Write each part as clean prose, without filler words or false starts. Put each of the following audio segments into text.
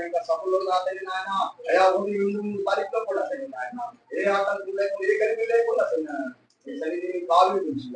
ఇంకా సభలో తండ్రి నాయన అయా ఉంది బలితో కూడా తండ్రి నాయన ఏ ఆటంకం లేకుండా ఏ కలిపి లేకుండా తండ్రి శరీరం కాలు నుంచి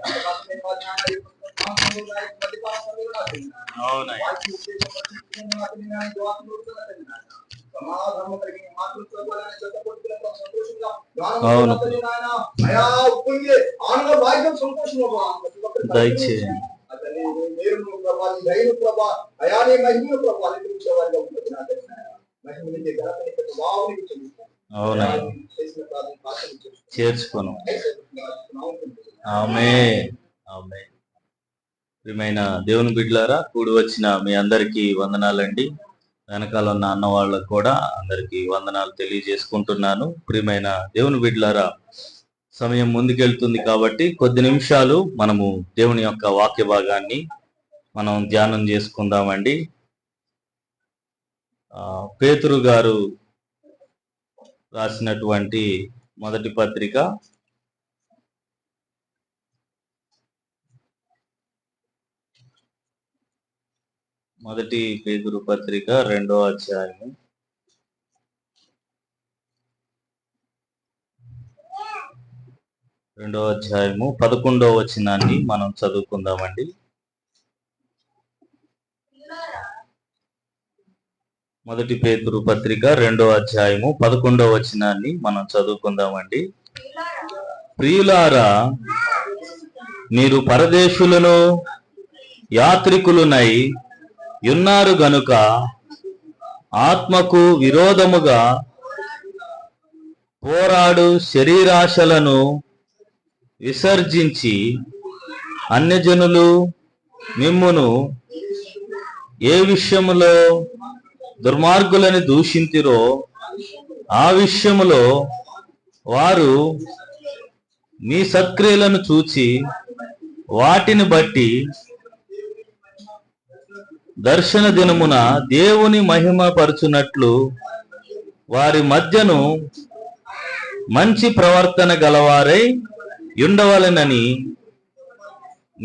చేర్చుకోను. ఆమేన్ ఆమేన్. ప్రియమైన దేవుని బిడ్డలారా, కూడి వచ్చిన మీ అందరికీ వందనాలండి. వెనకాల ఉన్న అన్న వాళ్ళకు కూడా అందరికీ వందనాలు తెలియజేసుకుంటున్నాను. ప్రియమైన దేవుని బిడ్డలారా, సమయం ముందుకెళ్తుంది కాబట్టి కొద్ది నిమిషాలు మనము దేవుని యొక్క వాక్య భాగాన్ని మనం ధ్యానం చేసుకుందామండి. పేతురు గారు రాసినటువంటి మొదటి పత్రిక మొదటి పేతురు పత్రిక 2వ అధ్యాయము 11వ వచనాన్ని మనం చదువుకుందామండి. మొదటి పేతురు పత్రిక 2వ అధ్యాయము 11వ వచనాన్ని మనం చదువుకుందామండి. ప్రియులారా, మీరు పరదేశులను యాత్రికులునై యున్నారు గనుక ఆత్మకు విరోధముగా పోరాడు శరీరాశలను విసర్జించి అన్యజనులు మిమ్మును ఏ విషయములో దుర్మార్గులని దూషింతిరో ఆ విషయములో వారు మీ సత్క్రియలను చూచి వాటిని బట్టి దర్శన దినమున దేవుని మహిమ పరచునట్లు వారి మధ్యను మంచి ప్రవర్తన గలవారై ఉండవలెనని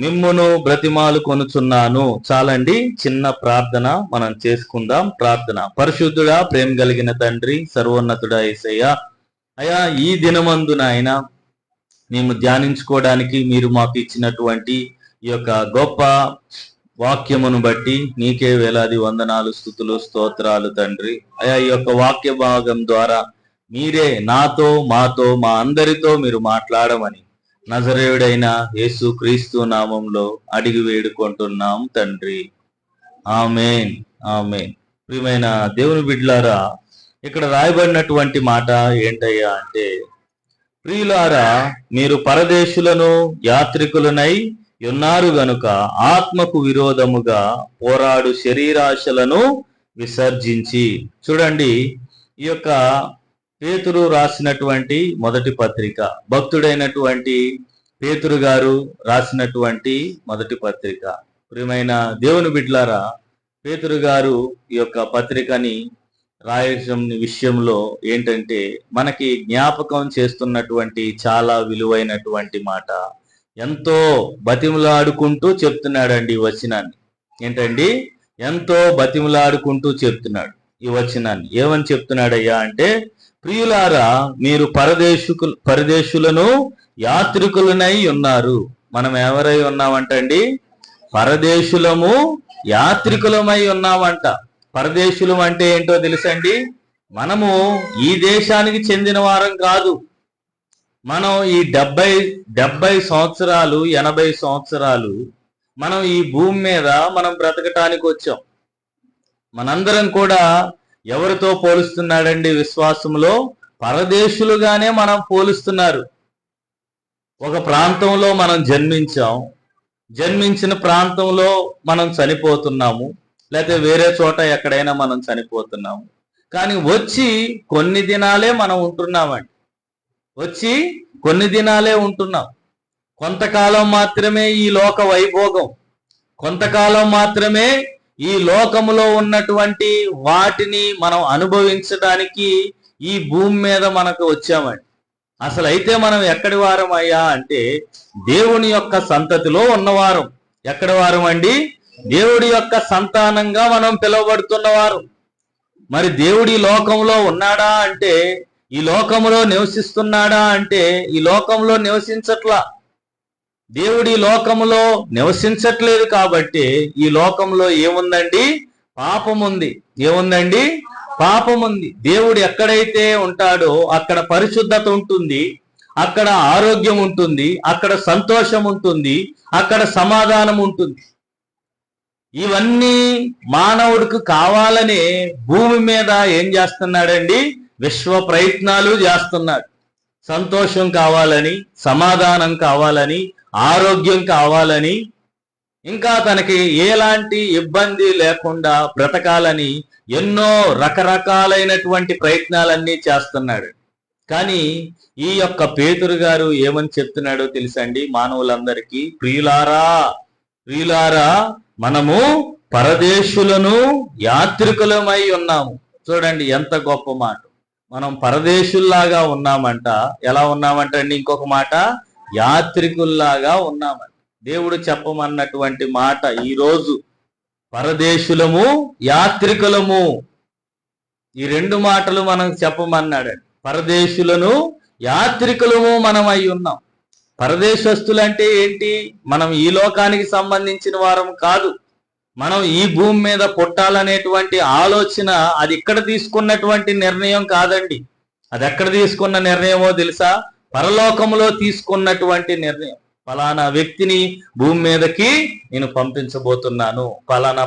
మిమ్మును బ్రతిమాలు కొనుచున్నాను. చాలండి, చిన్న ప్రార్థన మనం చేసుకుందాం. ప్రార్థన. పరిశుద్ధుడా, ప్రేమ కలిగిన తండ్రి, సర్వోన్నతుడా యేసయ్య, అయా ఈ దినమందు నాయన మేము ధ్యానించుకోవడానికి మీరు మాకు ఇచ్చినటువంటి ఈ యొక్క గొప్ప వాక్యమును బట్టి నీకే వేలాది వందనాలు, స్తుతులు, స్తోత్రాలు తండ్రి. అయా ఈ యొక్క వాక్య భాగం ద్వారా మీరే నాతో, మాతో, మా అందరితో మీరు మాట్లాడమని నజరేయుడైన యేసు క్రీస్తు నామంలో అడిగి వేడుకుంటున్నాం తండ్రి. ఆమేన్ ఆమేన్. ప్రియమైన దేవుని బిడ్డలారా, ఇక్కడ రాయబడినటువంటి మాట ఏంటయ్యా అంటే, ప్రియులారా, మీరు పరదేశులను యాత్రికులనై యున్నారు గనుక ఆత్మకు విరోధముగా పోరాడు శరీరాశలను విసర్జించి. చూడండి, ఈ యొక్క పేతురు రాసినటువంటి మొదటి పత్రిక, భక్తుడైనటువంటి పేతురు గారు రాసినటువంటి మొదటి పత్రిక. ప్రియమైన దేవుని బిడ్డలారా, పేతురు గారు ఈ యొక్క పత్రికని రాయడం విషయంలో ఏంటంటే మనకి జ్ఞాపకం చేస్తున్నటువంటి చాలా విలువైనటువంటి మాట. ఎంతో బతిమలాడుకుంటూ చెప్తున్నాడండి ఈ వచనాన్ని. ఏంటండి? ఎంతో బతిమలాడుకుంటూ చెప్తున్నాడు ఈ వచనాన్ని. ఏమని చెప్తున్నాడయ్యా అంటే, ప్రియులారా, మీరు పరదేశులను యాత్రికులనై ఉన్నారు. మనం ఎవరై ఉన్నామంటండి? పరదేశులము యాత్రికులమై ఉన్నామంట. పరదేశులం అంటే ఏంటో తెలుసండి? మనము ఈ దేశానికి చెందిన వారం కాదు. మనం ఈ 70 సంవత్సరాలు 80 సంవత్సరాలు మనం ఈ భూమి మీద మనం బ్రతకటానికి వచ్చాం. మనందరం కూడా ఎవరితో పోలుస్తున్నాడండి విశ్వాసంలో? పరదేశులుగానే మనం పోలుస్తున్నారు. ఒక ప్రాంతంలో మనం జన్మించాం, జన్మించిన ప్రాంతంలో మనం చనిపోతున్నాము, లేకపోతే వేరే చోట ఎక్కడైనా మనం చనిపోతున్నాము. కానీ వచ్చి కొన్ని దినాలే మనం ఉంటున్నామండి. వచ్చి కొన్ని దినాలే ఉంటున్నాం. కొంతకాలం మాత్రమే ఈ లోక వైభోగం, కొంతకాలం మాత్రమే ఈ లోకములో ఉన్నటువంటి వాటిని మనం అనుభవించడానికి ఈ భూమి మీద మనకు వచ్చామండి. అసలు అయితే మనం ఎక్కడి వారం అయ్యా అంటే దేవుని యొక్క సంతతిలో ఉన్నవారం. ఎక్కడి వారం అండి? దేవుడి యొక్క సంతానంగా మనం పిలువబడుతున్నవారు. మరి దేవుడు ఈ లోకంలో ఉన్నాడా అంటే, ఈ లోకంలో నివసిస్తున్నాడా అంటే, ఈ లోకంలో నివసించట్లా. దేవుడు ఈ లోకంలో నివసించట్లేదు కాబట్టి ఈ లోకంలో ఏముందండి? పాపం ఉంది. ఏముందండి? పాపం ఉంది. దేవుడు ఎక్కడైతే ఉంటాడో అక్కడ పరిశుద్ధత ఉంటుంది, అక్కడ ఆరోగ్యం ఉంటుంది, అక్కడ సంతోషం ఉంటుంది, అక్కడ సమాధానం ఉంటుంది. ఇవన్నీ మానవుడికి కావాలనే భూమి మీద ఏం చేస్తున్నాడండి? విశ్వ ప్రయత్నాలు చేస్తున్నాడు. సంతోషం కావాలని, సమాధానం కావాలని, ఆరోగ్యం కావాలని, ఇంకా తనకి ఎలాంటి ఇబ్బంది లేకుండా బ్రతకాలని ఎన్నో రకరకాలైనటువంటి ప్రయత్నాలన్నీ చేస్తున్నాడు. కానీ ఈ యొక్క పేతురు గారు ఏమని చెప్తున్నాడో తెలుసండి? మానవులందరికీ, ప్రియులారా ప్రియులారా మనము పరదేశులను యాత్రికులమై ఉన్నాము. చూడండి ఎంత గొప్ప మాట. మనం పరదేశుల్లాగా ఉన్నామంట. ఎలా ఉన్నామంట అండి? ఇంకొక మాట, యాత్రికుల్లాగా ఉన్నామంట. దేవుడు చెప్పమన్నటువంటి మాట ఈరోజు, పరదేశులము యాత్రికులము. ఈ రెండు మాటలు మనం చెప్పమన్నాడు. పరదేశులను యాత్రికులము మనం అయి ఉన్నాం. పరదేశస్తులంటే ఏంటి? మనం ఈ లోకానికి సంబంధించిన వారం కాదు. మనం ఈ భూమి మీద పుట్టాలనేటువంటి ఆలోచన అది ఇక్కడ తీసుకున్నటువంటి నిర్ణయం కాదండి. అది ఎక్కడ తీసుకున్న నిర్ణయమో తెలుసా? పరలోకంలో తీసుకున్నటువంటి నిర్ణయం. ఫలానా వ్యక్తిని భూమి మీదకి నేను పంపించబోతున్నాను,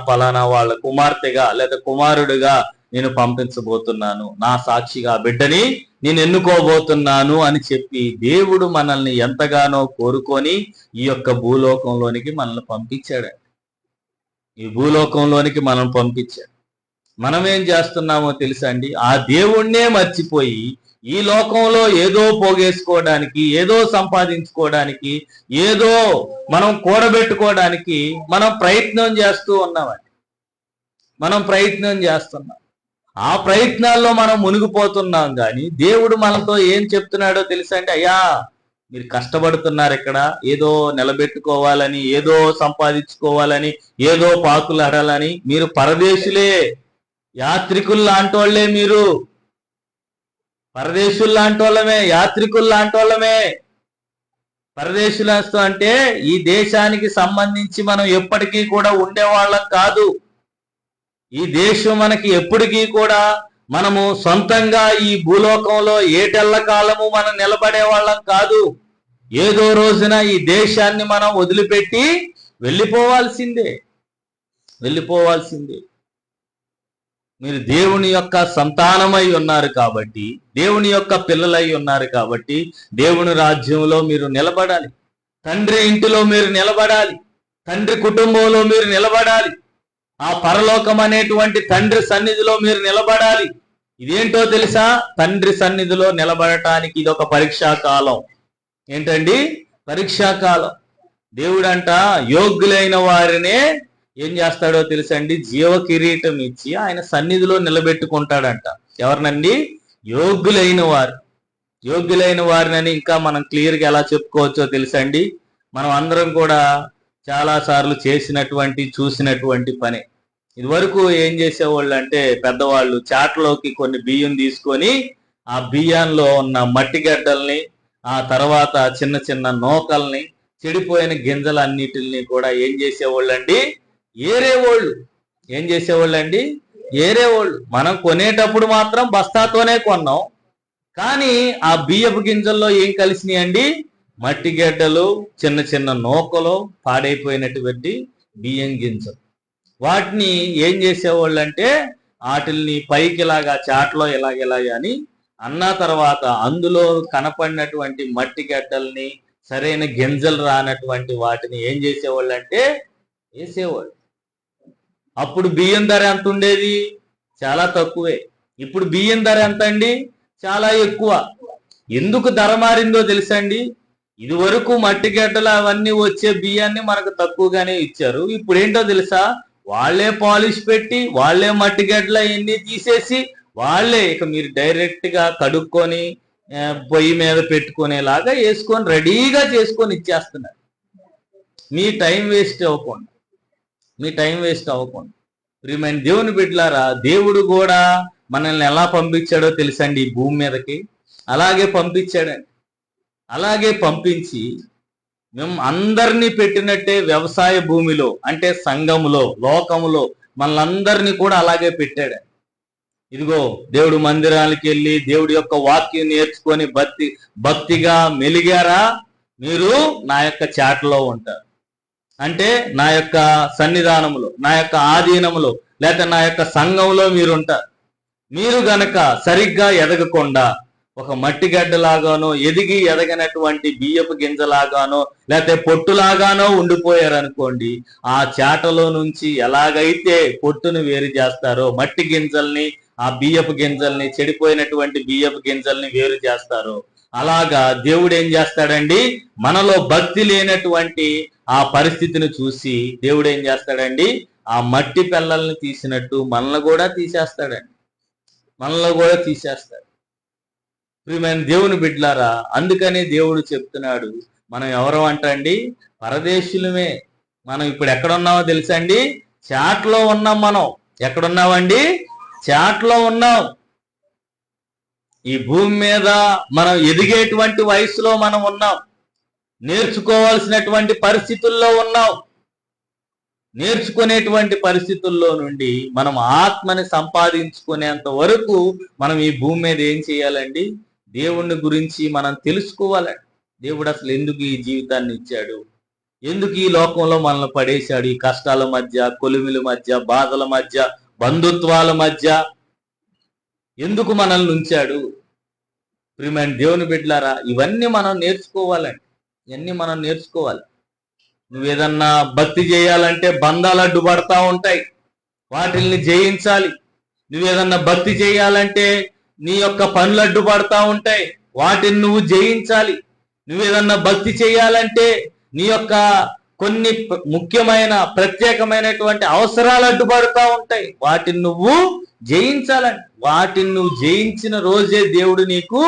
ఫలానా వాళ్ళ కుమార్తెగా లేదా కుమారుడిగా నేను పంపించబోతున్నాను, నా సాక్షిగా బిడ్డని నేను ఎన్నుకోబోతున్నాను అని చెప్పి దేవుడు మనల్ని ఎంతగానో కోరుకొని ఈ యొక్క భూలోకంలోనికి మనల్ని పంపించాడు. ఈ భూలోకంలోనికి మనం పంపించాడు. మనం ఏం చేస్తున్నామో తెలుసా అండి? ఆ దేవుణ్ణే మర్చిపోయి ఈ లోకంలో ఏదో పోగేసుకోవడానికి, ఏదో సంపాదించుకోవడానికి, ఏదో మనం కూడబెట్టుకోవడానికి మనం ప్రయత్నం చేస్తూ ఉన్నామండి. మనం ప్రయత్నం చేస్తున్నాం. ఆ ప్రయత్నాల్లో మనం మునిగిపోతున్నాం. కానీ దేవుడు మనతో ఏం చెప్తున్నాడో తెలుసా అండి? అయ్యా, మీరు కష్టపడుతున్నారు ఇక్కడ, ఏదో నిలబెట్టుకోవాలని, ఏదో సంపాదించుకోవాలని, ఏదో పాకులాడాలని. మీరు పరదేశులే, యాత్రికులు లాంటోళ్లే. మీరు పరదేశులు లాంటోళ్ళమే, యాత్రికులు లాంటోళ్ళమే. పరదేశులస్తూ అంటే ఈ దేశానికి సంబంధించి మనం ఎప్పటికీ కూడా ఉండేవాళ్ళం కాదు. ఈ దేశం మనకి ఎప్పటికీ కూడా మనము సొంతంగా ఈ భూలోకంలో ఏటెళ్ల కాలము మనం నిలబడే వాళ్ళం కాదు. ఏదో రోజున ఈ దేశాన్ని మనం వదిలిపెట్టి వెళ్ళిపోవాల్సిందే. మీరు దేవుని యొక్క సంతానమై ఉన్నారు కాబట్టి, దేవుని యొక్క పిల్లలై ఉన్నారు కాబట్టి దేవుని రాజ్యంలో మీరు నిలబడాలి. తండ్రి ఇంటిలో మీరు నిలబడాలి. తండ్రి కుటుంబంలో మీరు నిలబడాలి. ఆ పరలోకం అనేటువంటి తండ్రి సన్నిధిలో మీరు నిలబడాలి. ఇదేంటో తెలుసా? తండ్రి సన్నిధిలో నిలబడటానికి ఇదొక పరీక్షా కాలం. ఏంటండి? పరీక్షా కాలం. దేవుడంట యోగ్యులైన వారినే ఏం చేస్తాడో తెలుసండి? జీవ కిరీటం ఇచ్చి ఆయన సన్నిధిలో నిలబెట్టుకుంటాడంట. ఎవరినండి? యోగ్యులైన వారు. యోగ్యులైన వారినని ఇంకా మనం క్లియర్గా ఎలా చెప్పుకోవచ్చో తెలుసండి? మనం అందరం కూడా చాలా సార్లు చూసినటువంటి పని. ఇదివరకు ఏం చేసేవాళ్ళు అంటే పెద్దవాళ్ళు చాటలోకి కొన్ని బియ్యం తీసుకొని ఆ బియ్యంలో ఉన్న మట్టి గడ్డల్ని, ఆ తర్వాత చిన్న చిన్న నూకల్ని, చెడిపోయిన గింజలన్నిటిని కూడా ఏం చేసేవాళ్ళండి? ఏరేవాళ్ళు. ఏం చేసేవాళ్ళండి? ఏరేవాళ్ళు. మనం కొనేటప్పుడు మాత్రం బస్తాతోనే కొన్నాం. కానీ ఆ బియ్యపు గింజల్లో ఏం కలిసినాయండి? మట్టి గడ్డలు, చిన్న చిన్న నూకలు, పాడైపోయినటువంటి బియ్యం గింజలు. వాటిని ఏం చేసేవాళ్ళు అంటే వాటిల్ని పైకి ఇలాగా చాట్లో ఇలాగ అని అన్న తర్వాత అందులో కనపడినటువంటి మట్టి గడ్డల్ని, సరైన గింజలు రానటువంటి వాటిని ఏం చేసేవాళ్ళు అంటే వేసేవాళ్ళు. అప్పుడు బియ్యం ధర ఎంత ఉండేది? చాలా తక్కువే. ఇప్పుడు బియ్యం ధర ఎంత అండి? చాలా ఎక్కువ. ఎందుకు ధర మారిందో తెలుసండి? ఇది వరకు మట్టి గడ్డలు అవన్నీ వచ్చే బియ్యాన్ని మనకు తక్కువగానే ఇచ్చారు. ఇప్పుడు ఏంటో తెలుసా? వాళ్ళే పాలిష్ పెట్టి, వాళ్ళే మట్టి గడ్డలు అవన్నీ తీసేసి, వాళ్ళే ఇక మీరు డైరెక్ట్ గా కడుక్కొని పొయ్యి మీద పెట్టుకునేలాగా వేసుకొని రెడీగా చేసుకొని ఇచ్చేస్తున్నారు. మీ టైం వేస్ట్ అవ్వకుండా. ప్రియమైన దేవుని బిడ్డలారా, దేవుడు కూడా మనల్ని ఎలా పంపించాడో తెలుసండి ఈ భూమి మీదకి. అలాగే పంపించాడండి. అలాగే పంపించి మేము అందరినీ పెట్టినట్టే వ్యవసాయ భూమిలో అంటే సంఘములో, లోకములో మనల్ని కూడా అలాగే పెట్టాడు. ఇదిగో దేవుడు మందిరానికి వెళ్ళి దేవుడి యొక్క వాక్యం నేర్చుకొని భక్తిగా మెలిగారా, మీరు నా యొక్క చాటలో ఉంటారు. అంటే నా యొక్క సన్నిధానంలో, నా యొక్క ఆధీనంలో, లేక నా యొక్క సంఘంలో మీరు ఉంటారు. మీరు గనక సరిగ్గా ఎదగకుండా ఒక మట్టి గడ్డలాగానో, ఎదగనటువంటి బియ్యపు గింజలాగానో, లేకపోతే పొట్టులాగానో ఉండిపోయారనుకోండి, ఆ చాటలో నుంచి ఎలాగైతే పొట్టును వేరు చేస్తారో, మట్టి గింజల్ని, ఆ బియ్యపు గింజల్ని, చెడిపోయినటువంటి బియ్యపు గింజల్ని వేరు చేస్తారో, అలాగా దేవుడు ఏం చేస్తాడండి, మనలో భక్తి లేనటువంటి ఆ పరిస్థితిని చూసి దేవుడు ఏం చేస్తాడండి, ఆ మట్టి పిల్లల్ని తీసినట్టు మనల్ని కూడా తీసేస్తాడండి. ప్రియమైన దేవుని బిడ్డలారా, అందుకని దేవుడు చెప్తున్నాడు, మనం ఎవరు అంటండి, పరదేశులమే. మనం ఇప్పుడు ఎక్కడున్నామో తెలుసా అండి, చాట్లో ఉన్నాం. మనం ఎక్కడున్నామండి, చాట్లో ఉన్నాం. ఈ భూమి మీద మనం ఎదిగేటువంటి వయసులో మనం ఉన్నాం. నేర్చుకోవాల్సినటువంటి పరిస్థితుల్లో ఉన్నాం. నేర్చుకునేటువంటి పరిస్థితుల్లో నుండి మనం ఆత్మని సంపాదించుకునేంత వరకు మనం ఈ భూమి మీద ఏం చేయాలండి, దేవుణ్ణి గురించి మనం తెలుసుకోవాలండి. దేవుడు అసలు ఎందుకు ఈ జీవితాన్ని ఇచ్చాడు, ఎందుకు ఈ లోకంలో మనల్ని పడేశాడు, ఈ కష్టాల మధ్య, కొలిమిల మధ్య, బాధల మధ్య, బంధుత్వాల మధ్య ఎందుకు మనల్ని ఉంచాడు. ప్రియమైన దేవుని బిడ్డలారా, ఇవన్నీ మనం నేర్చుకోవాలండి. ఇవన్నీ మనం నేర్చుకోవాలి. నువ్వేదన్నా భక్తి చేయాలంటే బంధాలు అడ్డుపడతా ఉంటాయి, వాటిల్ని జయించాలి. నువ్వేదన్నా భక్తి చేయాలంటే నీ యొక్క పనులు అడ్డుపడతా ఉంటాయి, వాటిని నువ్వు జయించాలి. నువ్వేదన్నా భక్తి చేయాలంటే నీ యొక్క కొన్ని ముఖ్యమైన ప్రత్యేకమైనటువంటి అవసరాలు అడ్డుపడతా ఉంటాయి, వాటిని నువ్వు జయించాలండి. వాటిని నువ్వు జయించిన రోజే దేవుడు నీకు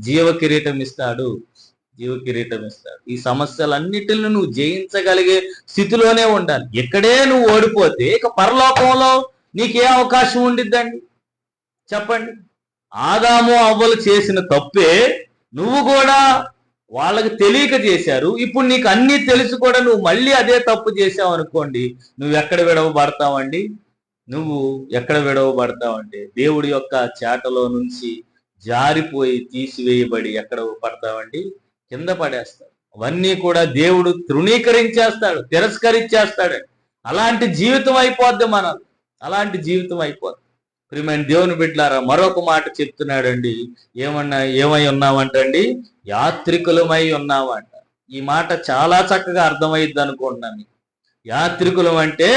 జీవ కిరీటం ఇస్తాడు. ఈ సమస్యలన్నిటిని నువ్వు జయించగలిగే స్థితిలోనే ఉండాలి. ఇక్కడే నువ్వు ఓడిపోతే ఇక పరలోకంలో నీకే అవకాశం ఉండిద్దండి, చెప్పండి. ఆదాము అవ్వలు చేసిన తప్పే నువ్వు కూడా వాళ్ళకి తెలియక చేశారు. ఇప్పుడు నీకు అన్ని తెలిసి కూడా నువ్వు మళ్ళీ అదే తప్పు చేసావు అనుకోండి, నువ్వు ఎక్కడ విడవబడతావంటే దేవుడి యొక్క చాటలో నుంచి జారిపోయి తీసివేయబడి ఎక్కడ పడతావండి, కింద పడేస్తాడు. అవన్నీ కూడా దేవుడు తృణీకరించేస్తాడు, తిరస్కరించేస్తాడు. అలాంటి జీవితం అయిపోద్ది అలాంటి జీవితం అయిపోద్ది. ప్రియమైన దేవుని బిడ్డలారా, మరొక మాట చెప్తున్నాడండి. ఏమై ఉన్నామంటండి, యాత్రికులమై ఉన్నామంట. ఈ మాట చాలా చక్కగా అర్థమైద్ది అనుకుంటున్నాను. యాత్రికులం అంటే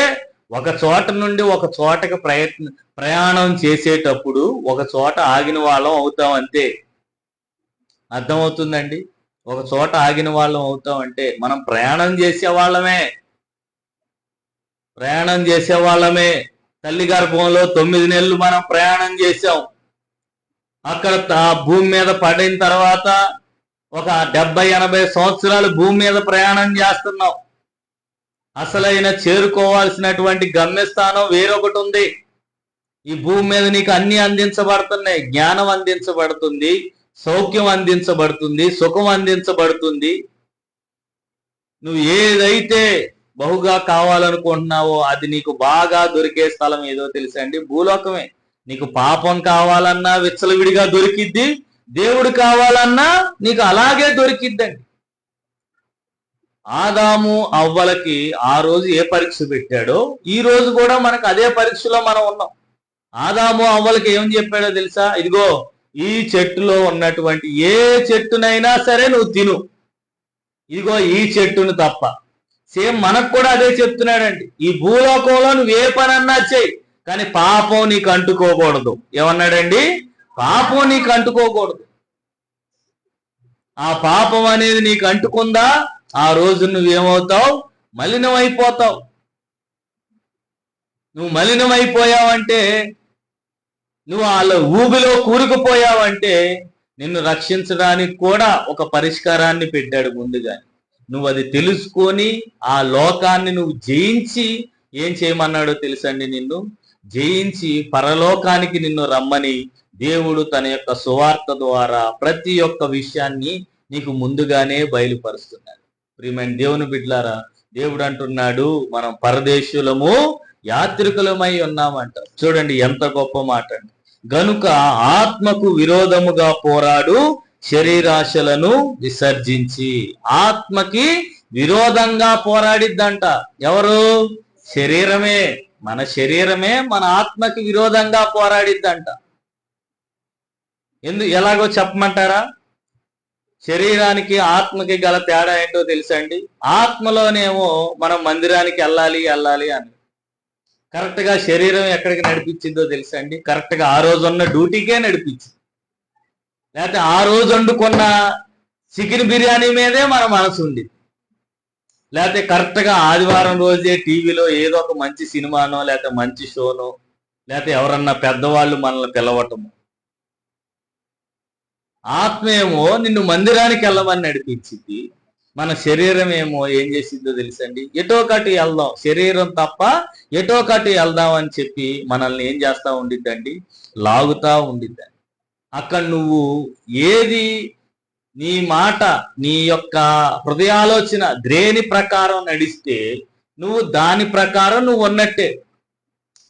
ఒక చోట నుండి ఒక చోటకి ప్రయాణం చేసేటప్పుడు ఒక చోట ఆగిన వాళ్ళం అవుతాం, అంతే. అర్థమవుతుందండి? ఒక చోట ఆగిన వాళ్ళం అవుతాం అంటే మనం ప్రయాణం చేసే వాళ్ళమే. తల్లి గర్భంలో 9 నెలలు మనం ప్రయాణం చేసాం. అక్కడ భూమి మీద పడిన తర్వాత ఒక 70-80 సంవత్సరాలు భూమి మీద ప్రయాణం చేస్తున్నాం. అసలైన చేరుకోవాల్సినటువంటి గమ్యస్థానం వేరొకటి ఉంది. ఈ భూమి మీద నీకు అన్ని అందించబడుతున్నాయి. జ్ఞానం అందించబడుతుంది, సౌఖ్యం అందించబడుతుంది, సుఖం అందించబడుతుంది. నువ్వు ఏదైతే బహుగా కావాలనుకుంటున్నావో అది నీకు బాగా దొరికే స్థలం ఏదో తెలుసా అండి, భూలోకమే. నీకు పాపం కావాలన్నా విచ్చలవిడిగా దొరికిద్ది, దేవుడు కావాలన్నా నీకు అలాగే దొరికిద్దండి. ఆదాము అవ్వలకి ఆ రోజు ఏ పరీక్ష పెట్టాడో ఈ రోజు కూడా మనకు అదే పరీక్షలో మనం ఉన్నాం. ఆదాము అవ్వలకి ఏం చెప్పాడో తెలుసా, ఇదిగో ఈ చెట్టులో ఉన్నటువంటి ఏ చెట్టునైనా సరే నువ్వు తిను, ఇదిగో ఈ చెట్టును తప్ప. సేమ్ మనకు కూడా అదే చెప్తున్నాడండి. ఈ భూలోకంలో నువ్వు ఏ పనన్నా చెయ్యి, కానీ పాపం నీకు అంటుకోకూడదు. ఏమన్నాడండి, పాపం నీకు అంటుకోకూడదు. ఆ పాపం అనేది నీకు అంటుకుందా, ఆ రోజు నువ్వేమవుతావు, మలినమైపోతావు. నువ్వు మలినమైపోయావంటే, నువ్వు వాళ్ళ ఊబిలో కూరుకుపోయావంటే నిన్ను రక్షించడానికి కూడా ఒక పరిష్కారాన్ని పెట్టాడు ముందుగా. నువ్వు అది తెలుసుకొని ఆ లోకాన్ని నువ్వు జయించి ఏం చేయమన్నాడో తెలుసండి, నిన్ను జయించి పరలోకానికి నిన్ను రమ్మని దేవుడు తన యొక్క సువార్త ద్వారా ప్రతి ఒక్క విషయాన్ని నీకు ముందుగానే బయలుపరుస్తున్నాడు. ప్రియమైన దేవుని బిడ్డలారా, దేవుడు అంటున్నాడు మనం పరదేశులము యాత్రికులమై ఉన్నామంట. చూడండి ఎంత గొప్ప మాట అండి. గనుక ఆత్మకు విరోధముగా పోరాడు శరీరాశలను విసర్జించి. ఆత్మకి విరోధంగా పోరాడిద్దంట ఎవరు? శరీరమే. మన శరీరమే మన ఆత్మకి విరోధంగా పోరాడిద్దంట. ఎలాగో చెప్పమంటారా? శరీరానికి ఆత్మకి గల తేడా ఏంటో తెలుసండి. ఆత్మలోనేమో మనం మందిరానికి వెళ్ళాలి అని కరెక్ట్ గా శరీరం ఎక్కడికి నడిపించిందో తెలుసండి. కరెక్ట్ గా ఆ రోజు ఉన్న డ్యూటీకే నడిపించింది. లేకపోతే ఆ రోజు వండుకున్న చికెన్ బిర్యానీ మీదే మన మనసు ఉంది. లేకపోతే కరెక్ట్ గా ఆదివారం రోజే టీవీలో ఏదో ఒక మంచి సినిమానో లేకపోతే మంచి షోనో లేకపోతే ఎవరన్నా పెద్దవాళ్ళు మనల్ని పిలవటము. ఆత్మ ఏమో నిన్ను మందిరానికి వెళ్ళమని నడిపించింది. మన శరీరం ఏమో ఏం చేసిందో తెలుసండి, ఎటో కటి వెళ్దాం, శరీరం తప్ప ఎటో కటి వెళ్దాం అని చెప్పి మనల్ని ఏం చేస్తా ఉండిద్దండి, లాగుతా ఉండిద్దండి. అక్కడ నువ్వు ఏది నీ మాట నీ యొక్క హృదయాలోచన దేని ప్రకారం నడిస్తే నువ్వు దాని ప్రకారం నువ్వు ఉన్నట్టే.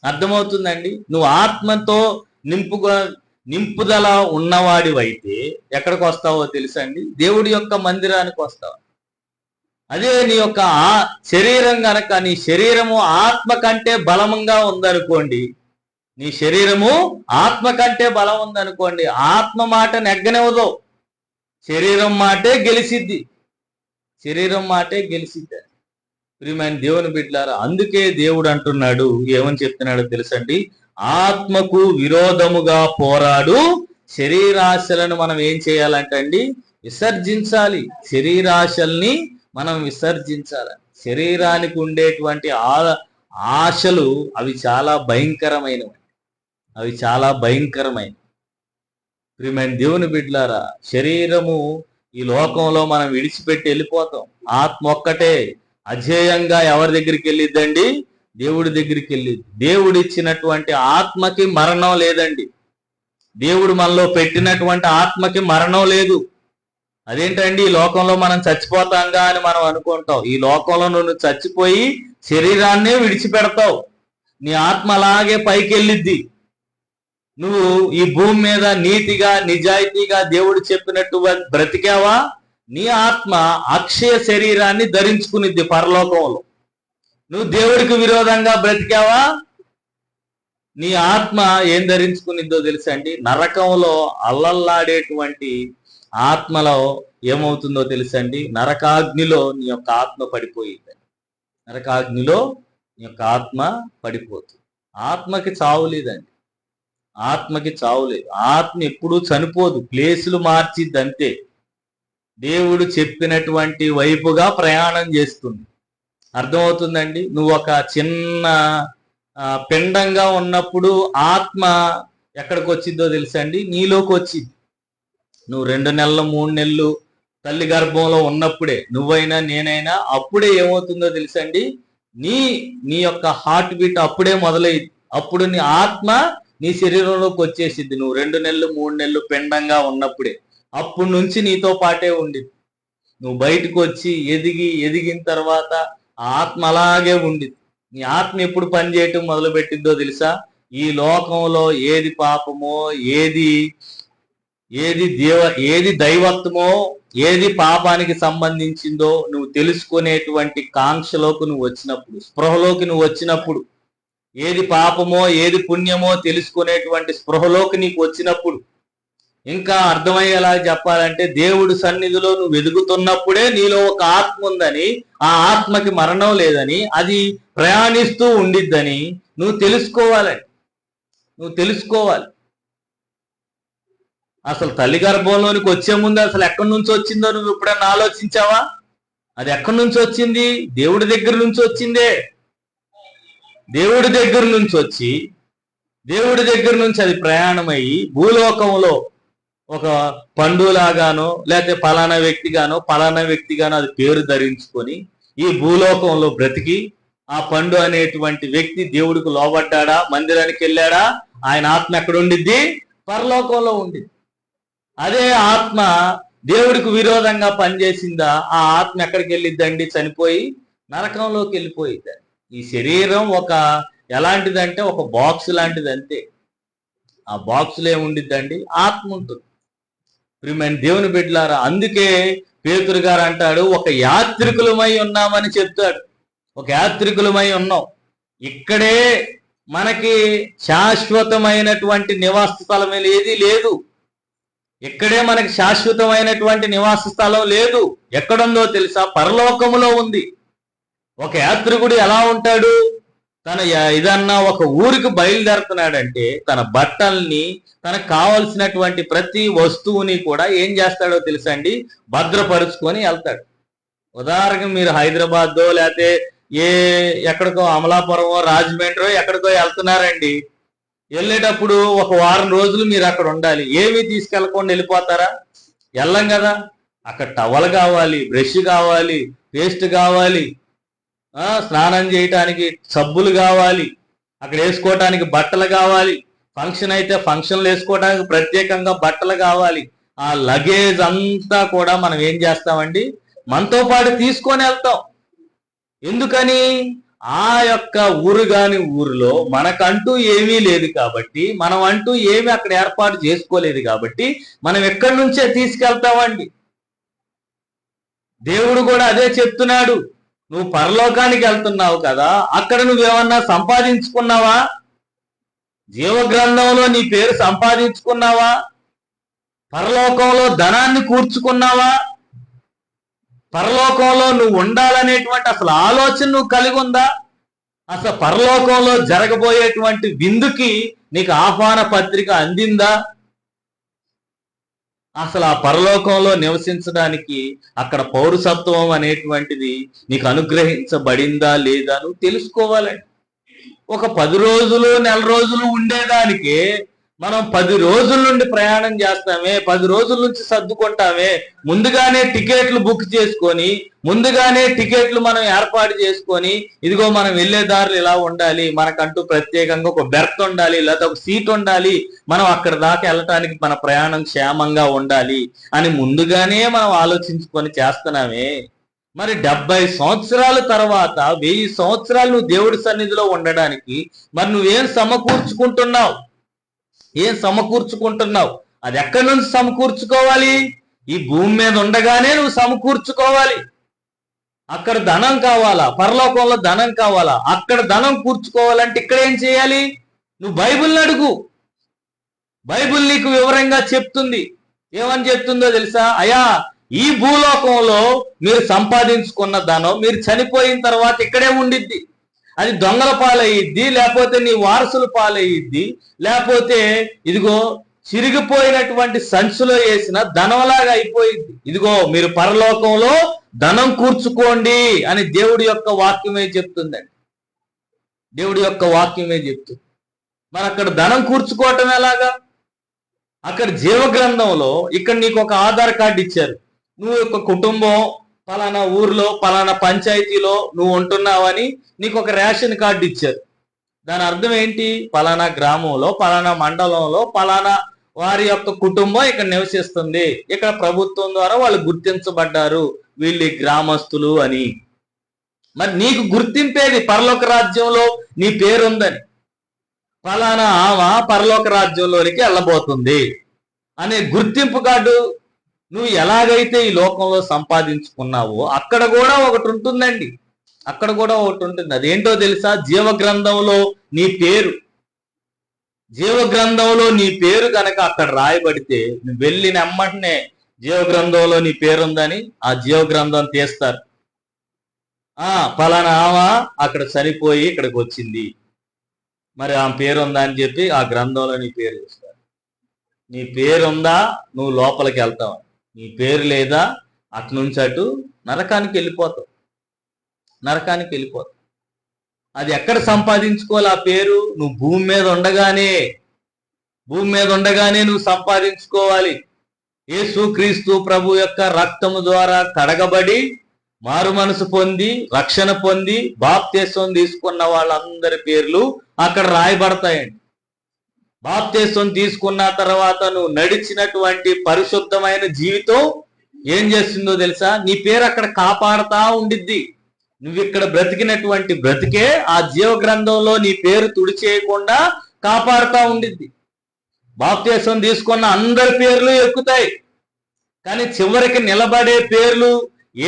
అర్థమవుతుందండి. నువ్వు ఆత్మతో నింపుదల ఉన్నవాడివైతే ఎక్కడికి వస్తావో తెలుసండి, దేవుడి యొక్క మందిరానికి వస్తావు. అదే నీ యొక్క శరీరం గనక నీ శరీరము ఆత్మ కంటే బలంగా ఉందనుకోండి, నీ శరీరము ఆత్మ కంటే బలం ఉందనుకోండి, ఆత్మ మాట నెగ్గనివ్వదు, శరీరం మాటే గెలిసిద్ది. శరీరం మాటే గెలిసిద్ది. ప్రియమైన దేవుని బిడ్డలారా, అందుకే దేవుడు అంటున్నాడు, ఏమని చెప్తున్నాడో తెలుసండి, ఆత్మకు విరోధముగా పోరాడు శరీరాశలను మనం ఏం చేయాలంటండి, విసర్జించాలి. శరీరాశల్ని మనం విసర్జించాలి. శరీరానికి ఉండేటువంటి ఆశలు అవి చాలా భయంకరమైనవి. ప్రియమైన దేవుని బిడ్డలారా, శరీరము ఈ లోకంలో మనం విడిచిపెట్టి వెళ్ళిపోతాం. ఆత్మ ఒక్కటే అజేయంగా ఎవరి దగ్గరికి వెళ్ళిద్దండి, దేవుడి దగ్గరికి వెళ్ళిద్ది. దేవుడు ఇచ్చినటువంటి ఆత్మకి మరణం లేదండి. దేవుడు మనలో పెట్టినటువంటి ఆత్మకి మరణం లేదు. అదేంటండి, ఈ లోకంలో మనం చచ్చిపోతాంగా అని మనం అనుకుంటాం. ఈ లోకంలో నువ్వు చచ్చిపోయి శరీరాన్నే విడిచిపెడతావు, నీ ఆత్మ అలాగే పైకి వెళ్ళిద్ది. నువ్వు ఈ భూమి మీద నీతిగా నిజాయితీగా దేవుడు చెప్పినట్టు బ్రతికావా, నీ ఆత్మ అక్షయ శరీరాన్ని ధరించుకునిద్ది పరలోకంలో. నువ్వు దేవుడికి విరోధంగా బ్రతికావా, నీ ఆత్మ ఏం ధరించుకునిద్దో తెలుసండి, నరకంలో అల్లల్లాడేటువంటి ఆత్మలో ఏమవుతుందో తెలుసండి, నరకాగ్నిలో నీ యొక్క ఆత్మ పడిపోయింది. నరకాగ్నిలో నీ యొక్క ఆత్మ పడిపోతుంది. ఆత్మకి చావు లేదండి. ఆత్మ ఎప్పుడూ చనిపోదు, ప్లేసులు మార్చిద్ది అంతే. దేవుడు చెప్పినటువంటి వైపుగా ప్రయాణం చేస్తుంది. అర్థమవుతుందండి. నువ్వు ఒక చిన్న పిండంగా ఉన్నప్పుడు ఆత్మ ఎక్కడికి వచ్చిందో తెలుసండి, నీలోకి వచ్చింది. నువ్వు 2 నెలలు 3 నెలలు తల్లి గర్భంలో ఉన్నప్పుడే, నువ్వైనా నేనైనా అప్పుడే ఏమవుతుందో తెలుసండి, నీ యొక్క హార్ట్ బీట్ అప్పుడే మొదలైంది. అప్పుడు నీ ఆత్మ నీ శరీరంలోకి వచ్చేసింది. నువ్వు 2 నెలలు 3 నెలలు పిండంగా ఉన్నప్పుడే, అప్పటి నుంచి నీతో పాటే ఉండింది. నువ్వు బయటకు వచ్చి ఎదిగిన తర్వాత ఆ ఆత్మ అలాగే ఉండింది. నీ ఆత్మ ఎప్పుడు పనిచేయటం మొదలు పెట్టిందో తెలుసా, ఈ లోకంలో ఏది పాపమో ఏది దైవత్వమో ఏది పాపానికి సంబంధించిందో నువ్వు తెలుసుకునేటువంటి కాంక్షలోకి నువ్వు వచ్చినప్పుడు, స్పృహలోకి నువ్వు వచ్చినప్పుడు, ఏది పాపమో ఏది పుణ్యమో తెలుసుకునేటువంటి స్పృహలోకి నీకు వచ్చినప్పుడు, ఇంకా అర్థమయ్యేలా చెప్పాలంటే దేవుడి సన్నిధిలో నువ్వు ఎదుగుతున్నప్పుడే నీలో ఒక ఆత్మ ఉందని, ఆ ఆత్మకి మరణం లేదని, అది ప్రయాణిస్తూ ఉండిద్దని నువ్వు తెలుసుకోవాలి. అసలు తల్లి గర్భంలోనికి వచ్చే ముందు అసలు ఎక్కడి నుంచి వచ్చిందో నువ్వు ఎప్పుడన్నా ఆలోచించావా? అది ఎక్కడి నుంచి వచ్చింది? దేవుడి దగ్గర నుంచి వచ్చిందే. దేవుడి దగ్గర నుంచి అది ప్రయాణమయ్యి భూలోకంలో ఒక పండులాగానో లేకపోతే పలానా వ్యక్తిగానో అది పేరు ధరించుకొని ఈ భూలోకంలో బ్రతికి ఆ పండు అనేటువంటి వ్యక్తి దేవుడికి లోబడ్డాడా, మందిరానికి వెళ్ళాడా, ఆయన ఆత్మ ఎక్కడ ఉండిద్ది? పరలోకంలో ఉండిద్ది. అదే ఆత్మ దేవుడికి విరోధంగా పనిచేసిందా, ఆ ఆత్మ ఎక్కడికి వెళ్ళిద్దండి? చనిపోయి నరకంలోకి వెళ్ళిపోయిద్ది. ఈ శరీరం ఎలాంటిదంటే ఒక బాక్స్ లాంటిది అంతే. ఆ బాక్స్లో ఏముండిద్దండి? ఆత్మ ఉంటుంది. ప్రియమైన దేవుని బిడ్డలారా, అందుకే పేతురు గారు అంటాడు, ఒక యాత్రికులమై ఉన్నామని చెప్తాడు. ఒక యాత్రికులమై ఉన్నాం. ఇక్కడే మనకి శాశ్వతమైనటువంటి నివాస స్థలం ఏది లేదు. ఇక్కడే మనకి శాశ్వతమైనటువంటి నివాస స్థలం లేదు. ఎక్కడుందో తెలుసా? పరలోకములో ఉంది. ఒక యాత్రికుడు ఎలా ఉంటాడు? ఏదన్నా ఒక ఊరికి బయలుదేరుతున్నాడంటే తన బట్టల్ని, తనకు కావలసినటువంటి ప్రతి వస్తువుని కూడా ఏం చేస్తాడో తెలుసా అండి? భద్రపరుచుకొని వెళ్తాడు. ఉదాహరణకు మీరు హైదరాబాద్దో లేకపోతే ఎక్కడికో అమలాపురమో రాజమండ్రో ఎక్కడికో వెళ్తున్నారండి. వెళ్ళేటప్పుడు ఒక వారం రోజులు మీరు అక్కడ ఉండాలి. ఏమీ తీసుకెళ్ళకుండా వెళ్ళిపోతారా? వెళ్ళం కదా. అక్కడ టవల్ కావాలి, బ్రష్ కావాలి, పేస్ట్ కావాలి, స్నానం చేయటానికి సబ్బులు కావాలి, అక్కడ వేసుకోవటానికి బట్టలు కావాలి, ఫంక్షన్ అయితే ఫంక్షన్లు వేసుకోవడానికి ప్రత్యేకంగా బట్టలు కావాలి. ఆ లగేజ్ అంతా కూడా మనం ఏం చేస్తామండి? మనతో పాటు తీసుకొని వెళ్తాం. ఎందుకని? ఆ యొక్క ఊరిలో మనకంటూ ఏమీ లేదు కాబట్టి, మనం అంటూ ఏమీ అక్కడ ఏర్పాటు చేసుకోలేదు కాబట్టి మనం ఎక్కడి నుంచే తీసుకెళ్తామండి. దేవుడు కూడా అదే చెప్తున్నాడు. నువ్వు పరలోకానికి వెళ్తున్నావు కదా, అక్కడ నువ్వేమన్నా సంపాదించుకున్నావా? జీవగ్రంథంలో నీ పేరు సంపాదించుకున్నావా? పరలోకంలో ధనాన్ని కూర్చుకున్నావా? పరలోకంలో నువ్వు ఉండాలనేటువంటి అసలు ఆలోచన నువ్వు కలిగి ఉందా? అసలు పరలోకంలో జరగబోయేటువంటి విందుకి నీకు ఆహ్వాన పత్రిక అందిందా? అసలు ఆ పరలోకంలో నివసించడానికి అక్కడ పౌరసత్వం అనేటువంటిది నీకు అనుగ్రహించబడిందా లేదా నువ్వు తెలుసుకోవాలండి. ఒక 10 రోజులు, నెల రోజులు ఉండేదానికి మనం 10 రోజుల నుండి ప్రయాణం చేస్తామే, 10 రోజుల నుంచి సర్దుకుంటామే. ముందుగానే టికెట్లు బుక్ చేసుకొని, ముందుగానే టికెట్లు మనం ఏర్పాటు చేసుకొని, ఇదిగో మనం వెళ్ళే దారులు ఇలా ఉండాలి, మనకంటూ ప్రత్యేకంగా ఒక బెర్త్ ఉండాలి, లేదా ఒక సీట్ ఉండాలి, మనం అక్కడ దాకా వెళ్ళటానికి మన ప్రయాణం క్షేమంగా ఉండాలి అని ముందుగానే మనం ఆలోచించుకొని చేస్తున్నామే. మరి 70 సంవత్సరాల తర్వాత 1000 సంవత్సరాలు నువ్వు దేవుడి సన్నిధిలో ఉండడానికి మరి నువ్వేం సమకూర్చుకుంటున్నావు? ఏం సమకూర్చుకుంటున్నావు? అది ఎక్కడి నుంచి సమకూర్చుకోవాలి? ఈ భూమి మీద ఉండగానే నువ్వు సమకూర్చుకోవాలి. అక్కడ ధనం కావాలా? పరలోకంలో ధనం కావాలా? అక్కడ ధనం కూర్చుకోవాలంటే ఇక్కడ ఏం చేయాలి? నువ్వు బైబిల్ని అడుగు. బైబిల్ నీకు వివరంగా చెప్తుంది. ఏమని చెప్తుందో తెలుసా? అయ్యా, ఈ భూలోకంలో మీరు సంపాదించుకున్న ధనం మీరు చనిపోయిన తర్వాత ఇక్కడే ఉండిద్ది. అది దొంగల పాలయ్యిద్ది, లేకపోతే నీ వారసుల పాలయ్యిద్ది, లేకపోతే ఇదిగో చిరిగిపోయినటువంటి సంచులో వేసిన ధనంలాగా అయిపోయింది. ఇదిగో మీరు పరలోకంలో ధనం కూర్చుకోండి అని దేవుడి యొక్క వాక్యమే చెప్తుందండి. దేవుడి యొక్క వాక్యమే చెప్తుంది. మరి అక్కడ ధనం కూర్చుకోవటం ఎలాగా? అక్కడ జీవగ్రంథంలో ఇక్కడ నీకు ఒక ఆధార్ కార్డు ఇచ్చారు. నువ్వు ఒక కుటుంబం పలానా ఊర్లో పలానా పంచాయతీలో నువ్వు ఉంటున్నావని నీకు ఒక రేషన్ కార్డు ఇచ్చారు. దాని అర్థం ఏంటి? పలానా గ్రామంలో, పలానా మండలంలో, పలానా వారి యొక్క కుటుంబం ఇక్కడ నివసిస్తుంది, ఇక్కడ ప్రభుత్వం ద్వారా వాళ్ళు గుర్తించబడ్డారు, వీళ్ళు గ్రామస్తులు అని. మరి నీకు గుర్తింపేది పరలోక రాజ్యంలో నీ పేరుందని. పలానా ఆమె పరలోక రాజ్యంలోనికి వెళ్ళబోతుంది అనే గుర్తింపు కార్డు నువ్వు ఎలాగైతే ఈ లోకంలో సంపాదించుకున్నావో అక్కడ కూడా ఒకటి ఉంటుందండి. అక్కడ కూడా ఒకటి ఉంటుంది. అదేంటో తెలుసా? జీవగ్రంథంలో నీ పేరు. జీవగ్రంథంలో నీ పేరు కనుక అక్కడ రాయబడితే నువ్వు వెళ్ళిన ఎమ్మటనే జీవగ్రంథంలో నీ పేరుందని ఆ జీవగ్రంథం తీస్తారు. పలానా ఆమె అక్కడ చనిపోయి ఇక్కడికి వచ్చింది, మరి ఆమె పేరుందా అని చెప్పి ఆ గ్రంథంలో నీ పేరు చూస్తారు. నీ పేరుందా నువ్వు లోపలికి వెళ్తావు, నీ పేరు లేదా అటు నుంచి అటు నరకానికి వెళ్ళిపోతావు. నరకానికి వెళ్ళిపోతావు. అది ఎక్కడ సంపాదించుకోవాలి ఆ పేరు? నువ్వు భూమి మీద ఉండగానే నువ్వు సంపాదించుకోవాలి. యేసుక్రీస్తు ప్రభు యొక్క రక్తము ద్వారా కడగబడి మారు మనసు పొంది రక్షణ పొంది బాప్తిస్మం తీసుకున్న వాళ్ళందరి పేర్లు అక్కడ రాయబడతాయండి. బాప్తిస్మం తీసుకున్న తర్వాత నువ్వు నడిచినటువంటి పరిశుద్ధమైన జీవితం ఏం చేస్తుందో తెలుసా? నీ పేరు అక్కడ కాపాడుతా ఉండిద్ది. నువ్వు ఇక్కడ బ్రతికినటువంటి బ్రతికే ఆ జీవ గ్రంథంలో నీ పేరు తుడిచేయకుండా కాపాడుతా ఉండిద్ది. బాప్తిస్మం తీసుకున్న అందరి పేర్లు ఎక్కుతాయి, కానీ చివరికి నిలబడే పేర్లు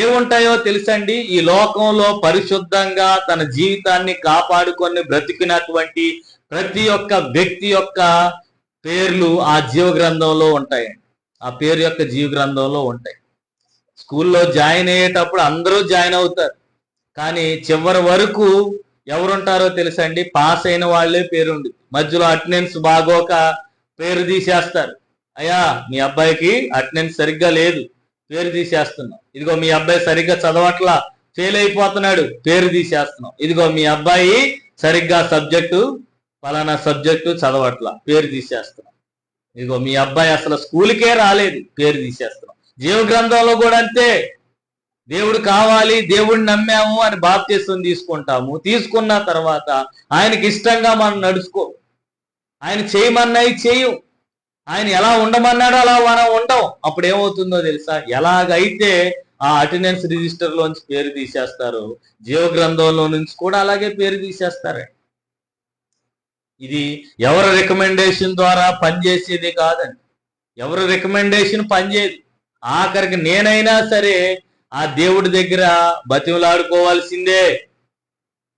ఏముంటాయో తెలుసండి? ఈ లోకంలో పరిశుద్ధంగా తన జీవితాన్ని కాపాడుకొని బ్రతికినటువంటి ప్రతి ఒక్క వ్యక్తి యొక్క పేర్లు ఆ జీవ గ్రంథంలో ఉంటాయండి. ఆ పేరు యొక్క జీవ గ్రంథంలో ఉంటాయి. స్కూల్లో జాయిన్ అయ్యేటప్పుడు అందరూ జాయిన్ అవుతారు, కానీ చివరి వరకు ఎవరుంటారో తెలుసండి? పాస్ అయిన వాళ్ళే పేరుండి, మధ్యలో అటెండెన్స్ బాగోక పేరు తీసేస్తారు. అయ్యా మీ అబ్బాయికి అటెండెన్స్ సరిగ్గా లేదు, పేరు తీసేస్తున్నాం. ఇదిగో మీ అబ్బాయి సరిగ్గా చదవట్లా, ఫెయిల్ అయిపోతున్నాడు, పేరు తీసేస్తున్నాం. ఇదిగో మీ అబ్బాయి సరిగ్గా ఫలానా సబ్జెక్టు చదవట్లా, పేరు తీసేస్తున్నాం. ఇదిగో మీ అబ్బాయి అసలు స్కూల్కే రాలేదు, పేరు తీసేస్తున్నాం. జీవ గ్రంథంలో కూడా అంతే. దేవుడు కావాలి, దేవుడిని నమ్మాము అని బాప్తిస్మం తీసుకుంటాము. తీసుకున్న తర్వాత ఆయనకి ఇష్టంగా మనం నడుచుకో, ఆయన చేయమన్నాయి చేయు, ఆయన ఎలా ఉండమన్నాడో అలా మనం ఉండం. అప్పుడు ఏమవుతుందో తెలుసా? ఎలాగైతే ఆ అటెండెన్స్ రిజిస్టర్ లోంచి పేరు తీసేస్తారు, జీవ గ్రంథంలో నుంచి కూడా అలాగే పేరు తీసేస్తారు. ఇది ఎవరి రికమెండేషన్ ద్వారా పనిచేసేది కాదండి. ఎవరి రికమెండేషన్ పనిచేయదు. ఆఖరికి నేనైనా సరే ఆ దేవుడి దగ్గర బతిమలాడుకోవాల్సిందే.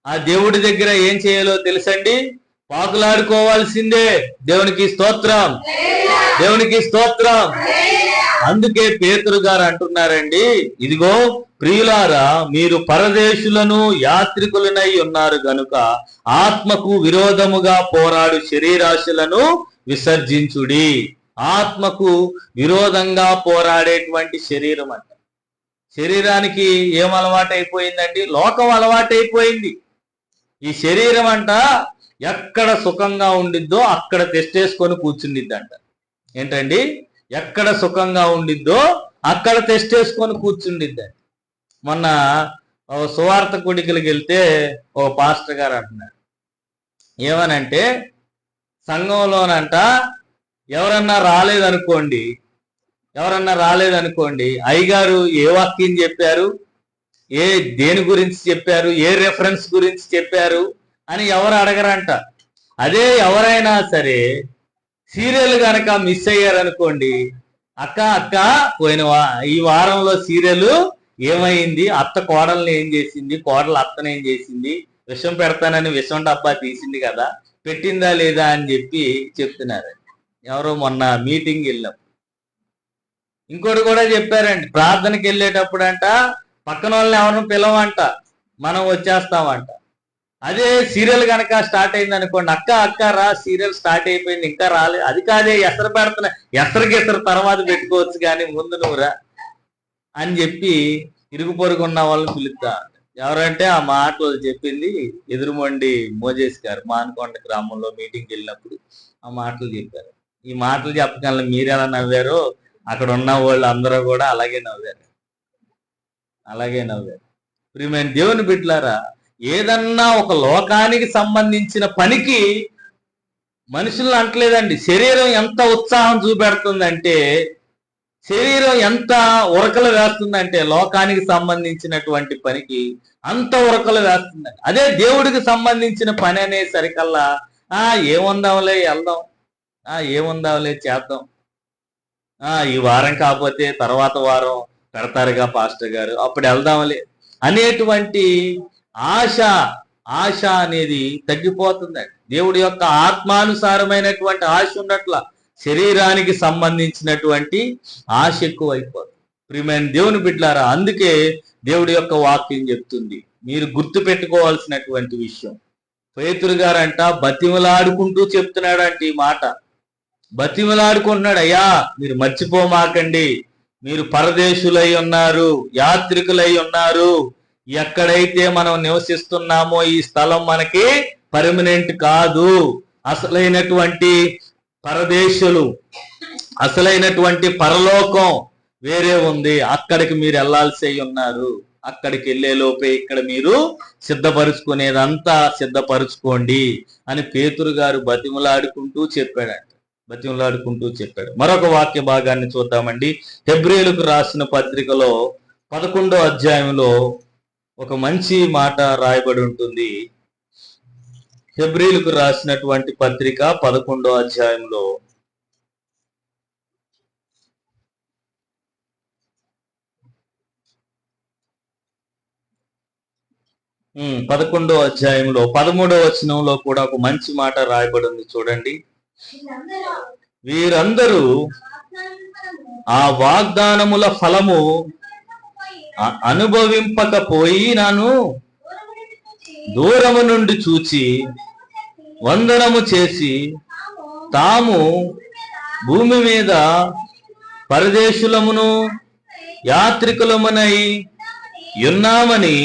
ఆ దేవుడి దగ్గర ఏం చేయాలో తెలుసండి? పాకులాడుకోవాల్సిందే. దేవునికి స్తోత్రం, దేవునికి స్తోత్రం. అందుకే పేతురు గారు అంటున్నారండి, ఇదిగో ప్రియులారా, మీరు పరదేశులను యాత్రికులనై ఉన్నారు గనుక ఆత్మకు విరోధముగా పోరాడు శరీరాశులను విసర్జించుడి. ఆత్మకు విరోధంగా పోరాడేటువంటి శరీరం అంట. శరీరానికి ఏం అలవాటైపోయిందండి? లోకం అలవాటైపోయింది. ఈ శరీరం అంట ఎక్కడ సుఖంగా ఉండిద్దో అక్కడ తెస్టేసుకొని కూర్చుండిద్దంట. ఏంటండి? ఎక్కడ సుఖంగా ఉండిద్దో అక్కడ తెస్టేసుకొని కూర్చుండిద్దంట. మొన్న సువార్త కుడికలకి వెళ్తే ఓ పాస్టర్ గారు అంటున్నారు, ఏమనంటే సంఘంలోనంట ఎవరన్నా రాలేదనుకోండి, అయ్యగారు ఏ వాక్యం చెప్పారు, దేని గురించి చెప్పారు, ఏ రెఫరెన్స్ గురించి చెప్పారు అని ఎవరు అడగరంట. అదే ఎవరైనా సరే సీరియల్ గనక మిస్ అయ్యారనుకోండి, అక్క పోయిన ఈ వారంలో సీరియల్ ఏమైంది, అత్త కోడల్ని ఏం చేసింది, కోడలు అత్తని ఏం చేసింది, విషం పెడతానని విషం డబ్బా తీసింది కదా, పెట్టిందా లేదా అని చెప్పి చెప్తున్నారు. ఎవరో మొన్న మీటింగ్ వెళ్ళాం. ఇంకోటి కూడా చెప్పారండి, ప్రార్థనకి వెళ్ళేటప్పుడు అంట పక్కన వాళ్ళని ఎవరిని పిలవంట, మనం వచ్చేస్తామంట. అదే సీరియల్ కనుక స్టార్ట్ అయింది అనుకోండి, అక్క రా, సీరియల్ స్టార్ట్ అయిపోయింది ఇంకా రాలేదు. అది కాదే ఎసరు పెడుతున్నా, ఎసరు తర్వాత పెట్టుకోవచ్చు కానీ ముందు నువ్వురా అని చెప్పి ఇరుగు పొరుగున్న వాళ్ళని పిలుస్తా. ఎవరంటే ఆ మాటలు చెప్పింది ఎదురుమండి మోజేస్ గారు, మానకొండ గ్రామంలో మీటింగ్కి వెళ్ళినప్పుడు ఆ మాటలు చెప్పారు. ఈ మాటలు చెప్పగల మీరెలా నవ్వారో అక్కడ ఉన్న వాళ్ళు అందరూ కూడా అలాగే నవ్వారు. ప్రియమైన దేవుని బిడ్డలారా, ఏదన్నా ఒక లోకానికి సంబంధించిన పనికి మనుషులను అంటలేదండి. శరీరం ఎంత ఉత్సాహం చూపెడుతుందంటే, శరీరం ఎంత ఉరకలు వేస్తుందంటే లోకానికి సంబంధించినటువంటి పనికి అంత ఉరకలు వేస్తుందండి. అదే దేవుడికి సంబంధించిన పని అనేసరికల్లా ఏముందాంలే వెళ్దాం, ఏముందాంలే చేద్దాం, ఈ వారం కాకపోతే తర్వాత వారం పెడతారుగా పాస్టర్ గారు, అప్పుడు వెళ్దాంలే అనేటువంటి ఆశ అనేది తగ్గిపోతుందండి. దేవుడి యొక్క ఆత్మానుసారమైనటువంటి ఆశ ఉన్నట్ల శరీరానికి సంబంధించినటువంటి ఆశ ఎక్కువ అయిపోతుంది. ప్రియమైన దేవుని బిడ్డలారా, అందుకే దేవుడి యొక్క వాక్యం చెప్తుంది, మీరు గుర్తు పెట్టుకోవాల్సినటువంటి విషయం. పేతురు గారంట బతిమలాడుకుంటూ చెప్తున్నాడంట ఈ మాట. బతిమలాడుకుంటున్నాడు, అయ్యా మీరు మర్చిపోమాకండి, మీరు పరదేశులై ఉన్నారు, యాత్రికులై ఉన్నారు. ఎక్కడైతే మనం నివసిస్తున్నామో ఈ స్థలం మనకి పర్మనెంట్ కాదు. అసలైనటువంటి పరదేశులు, అసలైనటువంటి పరలోకం వేరే ఉంది, అక్కడికి మీరు వెళ్ళాల్సి ఉన్నారు అక్కడికి వెళ్ళే లోపే ఇక్కడ మీరు సిద్ధపరుచుకునేదంతా సిద్ధపరుచుకోండి అని పేతురు గారు బతిమలాడుకుంటూ చెప్పాడు. మరొక వాక్య భాగాన్ని చూద్దామండి. హెబ్రీయులకు రాసిన పత్రికలో 11వ అధ్యాయంలో ఒక మంచి మాట రాయబడి ఉంటుంది. హెబ్రీయులకు రాసినటువంటి పత్రిక 11వ అధ్యాయంలో 11వ అధ్యాయంలో 13వ వచనంలో కూడా ఒక మంచి మాట రాయబడి ఉంది. చూడండి, వీరందరూ ఆ వాగ్దానముల ఫలము అనుభవింపకపోయినను దూరము నుండి చూచి వందనము చేసి తాము భూమి మీద పరదేశులమును యాత్రికులమునై ఉన్నామని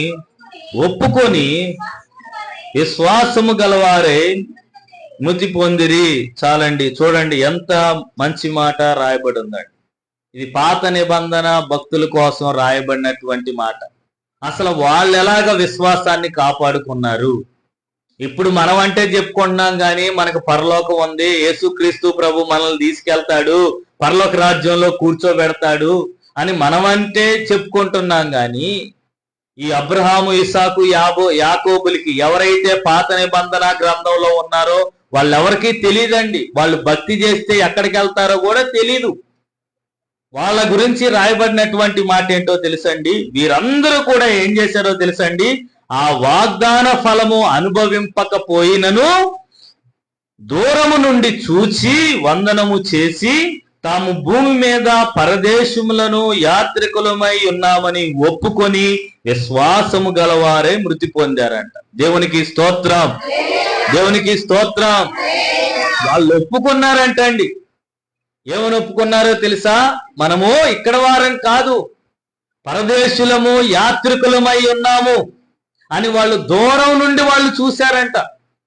ఒప్పుకొని విశ్వాసము గలవారే మృతి పొందిరి. చాలండి, చూడండి ఎంత మంచి మాట రాయబడి ఉందండి. ఇది పాత నిబంధన భక్తుల కోసం రాయబడినటువంటి మాట. అసలు వాళ్ళు ఎలాగ విశ్వాసాన్ని కాపాడుకున్నారు? ఇప్పుడు మనం అంటే చెప్పుకుంటున్నాం కానీ మనకు పరలోకం ఉంది, యేసుక్రీస్తు ప్రభు మనల్ని తీసుకెళ్తాడు, పరలోక రాజ్యంలో కూర్చోబెడతాడు అని మనం అంటే చెప్పుకుంటున్నాం కానీ ఈ అబ్రహాము, ఇసాకు, యాకోబులకి ఎవరైతే పాత నిబంధన గ్రంథంలో ఉన్నారో వాళ్ళెవరికీ తెలియదండి. వాళ్ళు భక్తి చేస్తే ఎక్కడికి వెళ్తారో కూడా తెలీదు. వాళ్ళ గురించి రాయబడినటువంటి మాట ఏంటో తెలుసండి. వీరందరూ కూడా ఏం చేశారో తెలుసండి, ఆ వాగ్దాన ఫలము అనుభవింపకపోయినను దూరము నుండి చూచి వందనము చేసి తాము భూమి మీద పరదేశములను యాత్రికులమై ఉన్నామని ఒప్పుకొని విశ్వాసము గలవారే మృతి పొందారంట. దేవునికి స్తోత్రం, దేవునికి స్తోత్రం. వాళ్ళు ఒప్పుకున్నారంటండి. ఏమని ఒప్పుకున్నారో తెలుసా? మనము ఇక్కడ వారం కాదు, పరదేశులము యాత్రికులమై ఉన్నాము అని వాళ్ళు దూరం నుండి వాళ్ళు చూశారంట.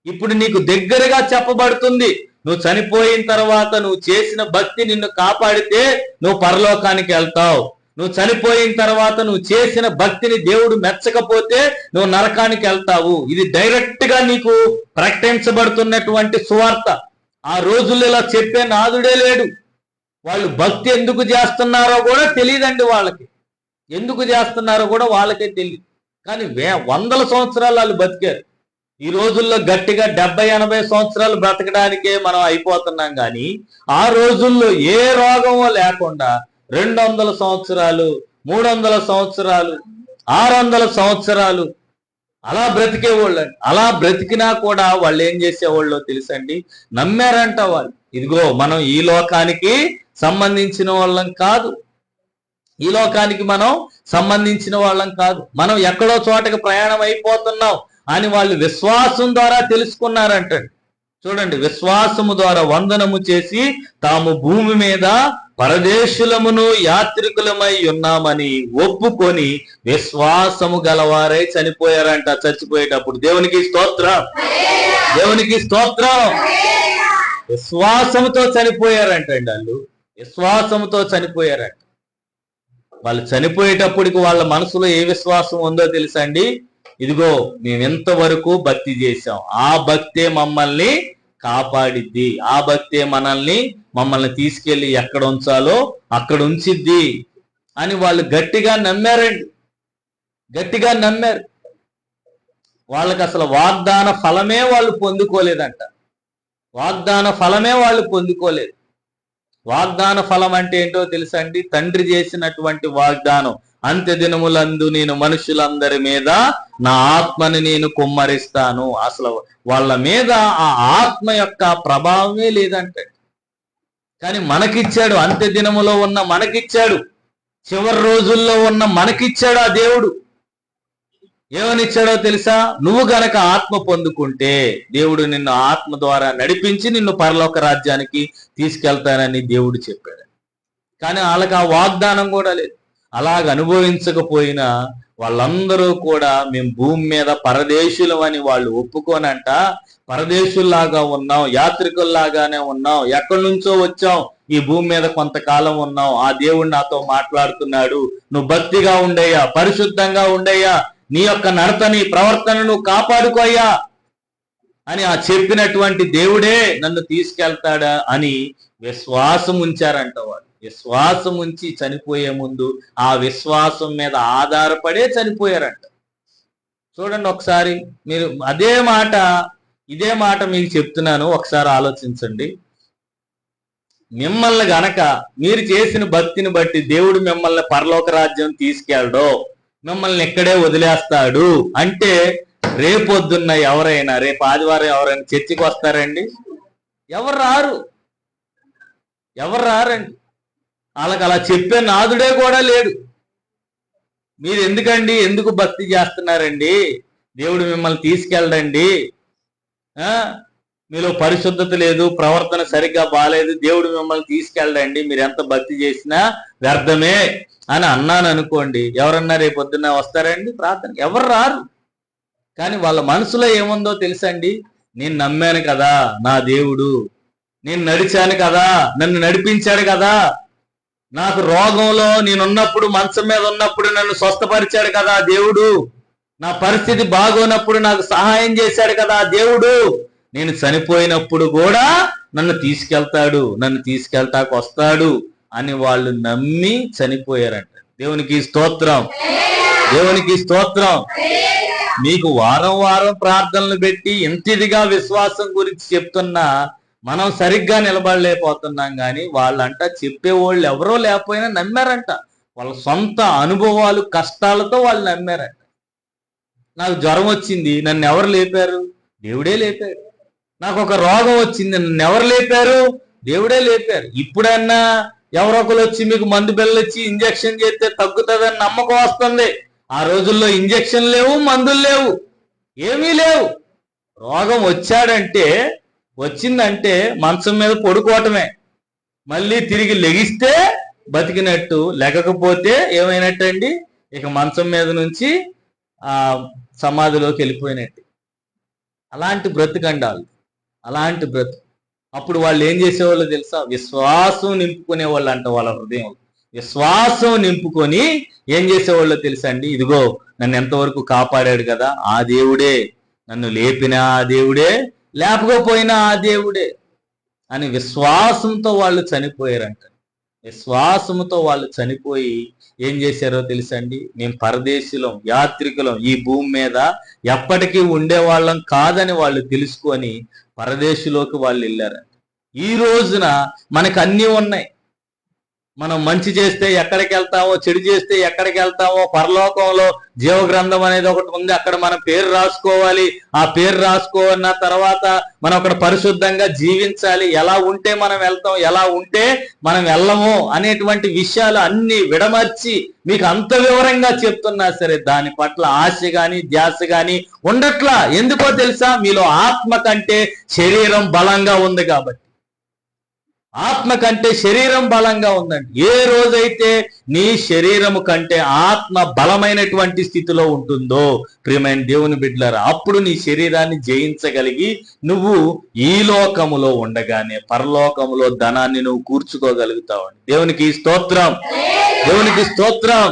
ఇప్పుడు నీకు దగ్గరగా చెప్పబడుతుంది, నువ్వు చనిపోయిన తర్వాత నువ్వు చేసిన భక్తి నిన్ను కాపాడితే నువ్వు పరలోకానికి వెళ్తావు. నువ్వు చనిపోయిన తర్వాత నువ్వు చేసిన భక్తిని దేవుడు మెచ్చకపోతే నువ్వు నరకానికి వెళ్తావు. ఇది డైరెక్ట్ గా నీకు ప్రకటించబడుతున్నటువంటి సువార్త. ఆ రోజుల్లో ఇలా చెప్పే నాదుడే లేడు. వాళ్ళు భక్తి ఎందుకు చేస్తున్నారో కూడా తెలియదండి. వాళ్ళకి ఎందుకు చేస్తున్నారో కూడా వాళ్ళకే తెలియదు. కానీ వందల సంవత్సరాలు వాళ్ళు బతికారు. ఈ రోజుల్లో గట్టిగా 70-80 సంవత్సరాలు బ్రతకడానికే మనం అయిపోతున్నాం. కానీ ఆ రోజుల్లో ఏ రోగమో లేకుండా 200 సంవత్సరాలు, 300 సంవత్సరాలు, 600 సంవత్సరాలు అలా బ్రతికేవాళ్ళు. అలా బ్రతికినా కూడా వాళ్ళు ఏం చేసేవాళ్ళో తెలుసండి, నమ్మారంట వాళ్ళు. ఇదిగో మనం ఈ లోకానికి సంబంధించిన వాళ్ళం కాదు, ఈ లోకానికి మనం సంబంధించిన వాళ్ళం కాదు, మనం ఎక్కడో చోటకి ప్రయాణం అయిపోతున్నాం అని వాళ్ళు విశ్వాసం ద్వారా తెలుసుకున్నారంటండి. చూడండి, విశ్వాసము ద్వారా వందనము చేసి తాము భూమి మీద పరదేశులమును యాత్రికులమై ఉన్నామని ఒప్పుకొని విశ్వాసము గలవారై చనిపోయారంట. చచ్చిపోయేటప్పుడు దేవునికి స్తోత్రం, దేవునికి స్తోత్రం. విశ్వాసముతో చనిపోయారంటండి. వాళ్ళు విశ్వాసముతో చనిపోయారంట. వాళ్ళు చనిపోయేటప్పటికి వాళ్ళ మనసులో ఏ విశ్వాసం ఉందో తెలుసా అండి? ఇదిగో మేము ఎంతవరకు భక్తి చేశాం, ఆ భక్తే మమ్మల్ని కాపాడిద్ది, ఆ భక్తే మమ్మల్ని తీసుకెళ్లి ఎక్కడ ఉంచాలో అక్కడ ఉంచిద్ది అని వాళ్ళు గట్టిగా నమ్మారండి. గట్టిగా నమ్మారు. వాళ్ళకి అసలు వాగ్దాన ఫలమే వాళ్ళు పొందుకోలేదంట. వాగ్దాన ఫలమే వాళ్ళు పొందుకోలేదు. వాగ్దాన ఫలం అంటే ఏంటో తెలుసా అండి? తండ్రి చేసినటువంటి వాగ్దానం, అంత్య దినములందు నేను మనుషులందరి మీద నా ఆత్మని నేను కుమ్మరిస్తాను. అసలు వాళ్ళ మీద ఆ ఆత్మ యొక్క ప్రభావమే లేదంటే. కానీ మనకిచ్చాడు, అంత్య దినములో ఉన్న మనకిచ్చాడు, చివరి రోజుల్లో ఉన్న మనకిచ్చాడు ఆ దేవుడు. ఏమనిచ్చాడో తెలుసా? నువ్వు గనక ఆత్మ పొందుకుంటే దేవుడు నిన్ను ఆత్మ ద్వారా నడిపించి నిన్ను పరలోక రాజ్యానికి తీసుకెళ్తానని దేవుడు చెప్పాడు. కానీ వాళ్ళకి ఆ వాగ్దానం కూడా లేదు. అలాగ అనుభవించకపోయినా వాళ్ళందరూ కూడా మేము భూమి మీద పరదేశులం అని వాళ్ళు ఒప్పుకోనంట. పరదేశుల్లాగా ఉన్నాం, యాత్రికుల్లాగానే ఉన్నాం, ఎక్కడి నుంచో వచ్చాం, ఈ భూమి మీద కొంతకాలం ఉన్నాం, ఆ దేవుడు నాతో మాట్లాడుతున్నాడు, నువ్వు భక్తిగా ఉండయ్యా, పరిశుద్ధంగా ఉండయ్యా, నీ యొక్క నడతని ప్రవర్తన నువ్వు కాపాడుకోయ్యా అని ఆ చెప్పినటువంటి దేవుడే నన్ను తీసుకెళ్తాడా అని విశ్వాసం ఉంచారంట. వాళ్ళు విశ్వాసం ఉంచి చనిపోయే ముందు ఆ విశ్వాసం మీద ఆధారపడే చనిపోయారంట. చూడండి ఒకసారి మీరు ఇదే మాట మీకు చెప్తున్నాను, ఒకసారి ఆలోచించండి. మిమ్మల్ని గనక మీరు చేసిన భక్తిని బట్టి దేవుడు మిమ్మల్ని పరలోక రాజ్యం తీసుకెళ్ళడో, మిమ్మల్ని ఇక్కడే వదిలేస్తాడు అంటే రేపొద్దున్న ఎవరైనా, రేపు ఆదివారం ఎవరైనా చర్చికి వస్తారండి? ఎవరు రారండి. వాళ్ళకి అలా చెప్పే నాదుడే కూడా లేడు. మీరు ఎందుకు భక్తి చేస్తున్నారండి? దేవుడు మిమ్మల్ని తీసుకెళ్ళడండి, మీలో పరిశుద్ధత లేదు, ప్రవర్తన సరిగ్గా బాగాలేదు, దేవుడు మిమ్మల్ని తీసుకెళ్ళడండి, మీరు ఎంత భక్తి చేసినా వ్యర్థమే అని అన్నాను అనుకోండి, ఎవరన్నా రేపు పొద్దున్న వస్తారండి ప్రార్థన? ఎవరు రారు. కానీ వాళ్ళ మనసులో ఏముందో తెలుసండి? నేను నమ్మాను కదా నా దేవుడు, నేను నడిచాను కదా, నన్ను నడిపించాడు కదా, నాకు రోగంలో నేనున్నప్పుడు, మంచం మీద ఉన్నప్పుడు నన్ను స్వస్థపరిచాడు కదా దేవుడు, నా పరిస్థితి బాగోనప్పుడు నాకు సహాయం చేశాడు కదా దేవుడు, నేను చనిపోయినప్పుడు కూడా నన్ను తీసుకెళ్తాడు, నన్ను తీసుకెళ్తాకు వస్తాడు అని వాళ్ళు నమ్మి చనిపోయారంట. దేవునికి స్తోత్రం, దేవునికి స్తోత్రం. మీకు వారం ప్రార్థనలు పెట్టి ఇంతిదిగా విశ్వాసం గురించి చెప్తున్నా మనం సరిగ్గా నిలబడలేకపోతున్నాం. కానీ వాళ్ళంట చెప్పేవాళ్ళు ఎవరో లేకపోయినా నమ్మారంట. వాళ్ళ సొంత అనుభవాలు, కష్టాలతో వాళ్ళు నమ్మారంట. నాకు జ్వరం వచ్చింది, నన్ను ఎవరు లేపారు? దేవుడే లేపాడు. నాకు ఒక రోగం వచ్చింది, నన్ను ఎవరు లేపారు? దేవుడే లేపారు. ఇప్పుడన్నా ఎవరొకరు వచ్చి మీకు మందు బిళ్ళ వచ్చి ఇంజక్షన్ చేస్తే తగ్గుతుందని నమ్మకం వస్తుంది. ఆ రోజుల్లో ఇంజక్షన్ లేవు, మందులు లేవు, ఏమీ లేవు. రోగం వచ్చిందంటే మంచం మీద పడుకోవటమే, మళ్ళీ తిరిగి లెగిస్తే బతికినట్టు, లేకపోతే ఏమైనట్టండి, ఇక మంచం మీద నుంచి సమాధిలోకి వెళ్ళిపోయినట్టు. అలాంటి బ్రతుకండాలు, అలాంటి బ్రతుకు. అప్పుడు వాళ్ళు ఏం చేసేవాళ్ళు తెలుసా? విశ్వాసం నింపుకునేవాళ్ళు అంట. వాళ్ళ హృదయం విశ్వాసం నింపుకొని ఏం చేసేవాళ్ళో తెలుసా అండి? ఇదిగో నన్ను ఎంతవరకు కాపాడాడు కదా ఆ దేవుడే, నన్ను లేపిన ఆ దేవుడే, లేపకపోయినా ఆ దేవుడే అని విశ్వాసంతో వాళ్ళు చనిపోయారంట. విశ్వాసంతో వాళ్ళు చనిపోయి ఏం చేశారో తెలుసండి? మేము పరదేశులం, యాత్రికులం, ఈ భూమి మీద ఎప్పటికీ ఉండేవాళ్ళం కాదని వాళ్ళు తెలుసుకొని పరదేశులోకి వాళ్ళు వెళ్ళారంట. ఈ రోజున మనకు అన్నీ ఉన్నాయి. మనం మంచి చేస్తే ఎక్కడికి వెళ్తామో, చెడు చేస్తే ఎక్కడికి వెళ్తామో, పరలోకంలో జీవగ్రంథం అనేది ఒకటి ఉంది, అక్కడ మన పేరు రాసుకోవాలి. ఆ పేరు రాసుకున్న తర్వాత మనం అక్కడ పరిశుద్ధంగా జీవించాలి. ఎలా ఉంటే మనం వెళ్తాం, ఎలా ఉంటే మనం వెళ్ళము అనేటువంటి విషయాలు అన్ని విడమర్చి మీకు అంత వివరంగా చెప్తున్నా సరే దాని పట్ల ఆశ గాని ధ్యాస గాని ఉండట్లా. ఎందుకో తెలుసా? మీలో ఆత్మ కంటే శరీరం బలంగా ఉంది కాబట్టి. ఆత్మ కంటే శరీరం బలంగా ఉందండి. ఏ రోజైతే నీ శరీరము కంటే ఆత్మ బలమైనటువంటి స్థితిలో ఉంటుందో ప్రియమైన దేవుని బిడ్డలారా, అప్పుడు నీ శరీరాన్ని జయించగలిగి నువ్వు ఈ లోకములో ఉండగానే పరలోకములో ధనాన్ని నువ్వు కూర్చుకోగలుగుతావు. దేవునికి స్తోత్రం, దేవునికి స్తోత్రం.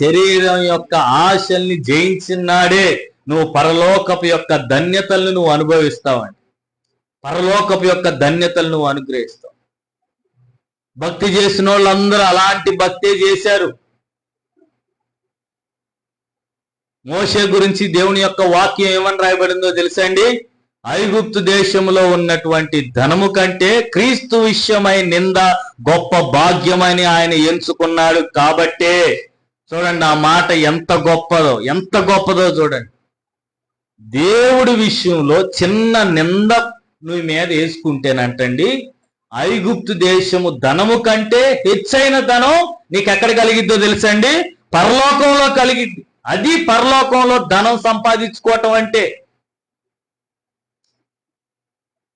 శరీరం యొక్క ఆశల్ని జయించినాడే నువ్వు పరలోకపు యొక్క ధన్యతలను నువ్వు అనుభవిస్తావండి. పరలోకపు యొక్క ధన్యతలు నువ్వు అనుగ్రహిస్తావు. భక్తి చేసిన వాళ్ళందరూ అలాంటి భక్తే చేశారు. మోషే గురించి దేవుని యొక్క వాక్యం ఏమని రాయబడిందో తెలుసా అండి? ఐగుప్తు దేశంలో ఉన్నటువంటి ధనము కంటే క్రీస్తు విషయమై నింద గొప్ప భాగ్యమని ఆయన ఎంచుకున్నాడు కాబట్టే. చూడండి ఆ మాట ఎంత గొప్పదో చూడండి. దేవుడి విషయంలో చిన్న నింద నువ్వు మీద వేసుకుంటేనంటండి, ఐగుప్తు దేశము ధనము కంటే హెచ్చైన ధనం నీకు ఎక్కడ కలిగిద్దో తెలుసండి? పరలోకంలో కలిగిద్ది. అది పరలోకంలో ధనం సంపాదించుకోవటం అంటే.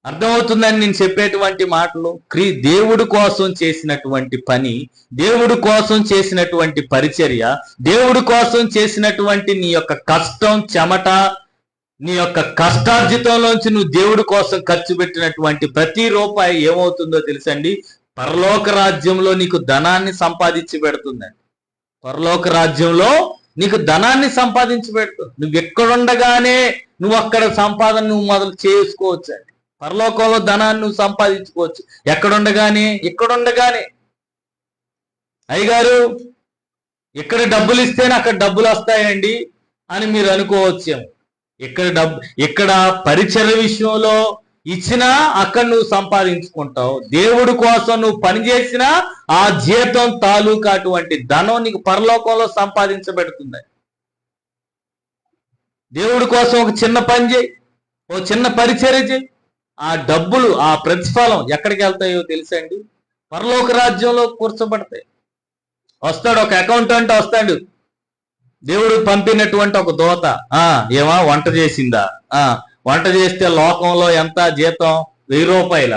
అర్థమవుతుందని నేను చెప్పేటువంటి మాటలు. దేవుడి కోసం చేసినటువంటి పని, దేవుడి కోసం చేసినటువంటి పరిచర్య, దేవుడి కోసం చేసినటువంటి నీ యొక్క కష్టం, చెమట, నీ యొక్క కష్టార్జితంలోంచి నువ్వు దేవుడి కోసం ఖర్చు పెట్టినటువంటి ప్రతి రూపాయి ఏమవుతుందో తెలుసండి, పరలోక రాజ్యంలో నీకు ధనాన్ని సంపాదించి పెడుతుందండి. పరలోక రాజ్యంలో నీకు ధనాన్ని సంపాదించి పెడుతుంది. నువ్వు ఎక్కడుండగానే నువ్వు అక్కడ సంపాదన నువ్వు మొదలు చేసుకోవచ్చు అండి. పరలోకంలో ధనాన్ని నువ్వు సంపాదించుకోవచ్చు ఇక్కడుండగానే. అయ్యగారు ఇక్కడ డబ్బులు ఇస్తేనే అక్కడ డబ్బులు వస్తాయండి అని మీరు అనుకోవచ్చేమో. ఇక్కడ పరిచర్య విషయంలో ఇచ్చినా అక్కడ నువ్వు సంపాదించుకుంటావు. దేవుడి కోసం నువ్వు పనిచేసినా ఆ జీతం తాలూకా అటువంటి ధనం నీకు పరలోకంలో సంపాదించబెడుతుంది. దేవుడి కోసం ఒక చిన్న పని చేయి, ఓ చిన్న పరిచర్య చేయి, ఆ డబ్బులు, ఆ ప్రతిఫలం ఎక్కడికి వెళ్తాయో తెలుసండి, పరలోక రాజ్యంలో కూర్చోబడతాయి. వస్తాడు ఒక అకౌంటెంట్, వస్తాడు దేవుడు పంపినటువంటి ఒక దోత. ఏమా వంట చేసిందా? వంట చేస్తే లోకంలో ఎంత జీతం? 1000 రూపాయల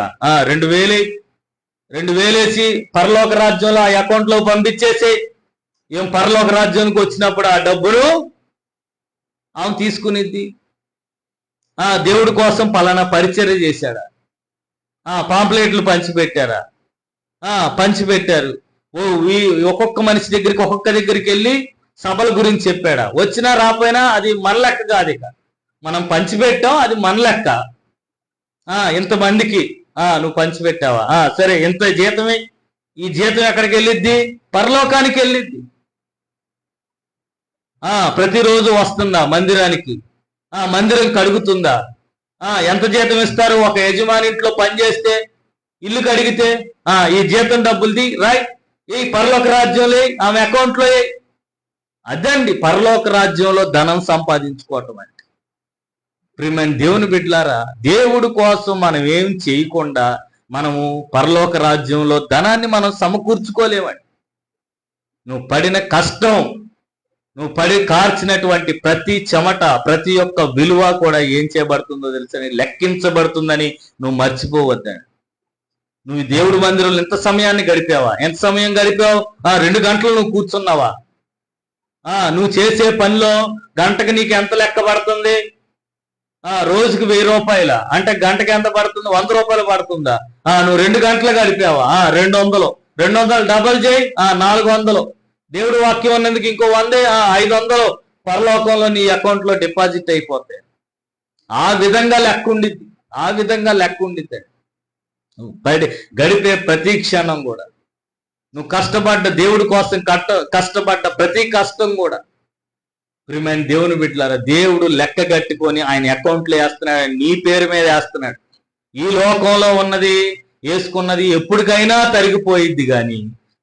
2000 వేసి పరలోక రాజ్యంలో ఆ అకౌంట్ లో పంపించేసి పరలోక రాజ్యానికి వచ్చినప్పుడు ఆ డబ్బులు ఆమె తీసుకునిద్ది. దేవుడి కోసం పలానా పరిచర్య చేశాడా, పాంప్లెట్లు పంచిపెట్టారా, పంచిపెట్టారు. ఒక్కొక్క మనిషి దగ్గరికి ఒక్కొక్క దగ్గరికి వెళ్ళి సభల గురించి చెప్పాడా, వచ్చినా రాపోయినా అది మన లెక్క కాదు. ఇక మనం పంచిపెట్టాం, అది మన లెక్క. ఇంతమందికి నువ్వు పంచిపెట్టావా, సరే ఇంత జీతమే. ఈ జీతం ఎక్కడికి వెళ్ళిద్ది? పరలోకానికి వెళ్ళిద్ది. ప్రతిరోజు వస్తుందా మందిరానికి? మందిరం కడుగుతుందా? ఎంత జీతం ఇస్తారు? ఒక యజమాని ఇంట్లో పనిచేస్తే, ఇల్లు కడిగితే ఈ జీతం డబ్బులది రైట్ ఈ పరలోక రాజ్యంలో ఆమె అకౌంట్లో. అదండి పరలోక రాజ్యంలో ధనం సంపాదించుకోవటం అంటే. ప్రియమైన దేవుని బిడ్డలారా, దేవుడి కోసం మనం ఏం చేయకుండా మనము పరలోక రాజ్యంలో ధనాన్ని మనం సమకూర్చుకోలేమండి. నువ్వు పడిన కష్టం, నువ్వు కార్చినటువంటి ప్రతి చెమట, ప్రతి ఒక్క విలువ కూడా ఏం చేయబడుతుందో తెలుసని, లెక్కించబడుతుందని నువ్వు మర్చిపోవద్దండి. నువ్వు దేవుడి మందిరంలో ఎంత సమయాన్ని గడిపావా? ఎంత సమయం గడిపావు? 2 గంటలు నువ్వు కూర్చున్నావా? నువ్వు చేసే పనిలో గంటకు నీకు ఎంత లెక్క పడుతుంది? రోజుకి 1000 రూపాయల అంటే గంటకి ఎంత పడుతుంది? 100 రూపాయలు పడుతుందా? నువ్వు 2 గంటలు గడిపావా? 200 డబల్ చేయి, 400. దేవుడు వాక్యం ఉన్నందుకు ఇంకో 100, 500 పరలోకంలో నీ అకౌంట్ లో డిపాజిట్ అయిపోతాయి. ఆ విధంగా లెక్క ఉండిద్ది. గడిపే ప్రతి క్షణం కూడా, నువ్వు కష్టపడ్డ దేవుడి కోసం కష్టపడ్డ ప్రతి కష్టం కూడా. ప్రియమైన దేవుని బిడ్డలారా, దేవుడు లెక్క కట్టుకొని ఆయన అకౌంట్లో వేస్తున్నాడు, నీ పేరు మీద వేస్తున్నాడు. ఈ లోకంలో ఉన్నది వేసుకున్నది ఎప్పటికైనా తరిగిపోయిద్ది కానీ,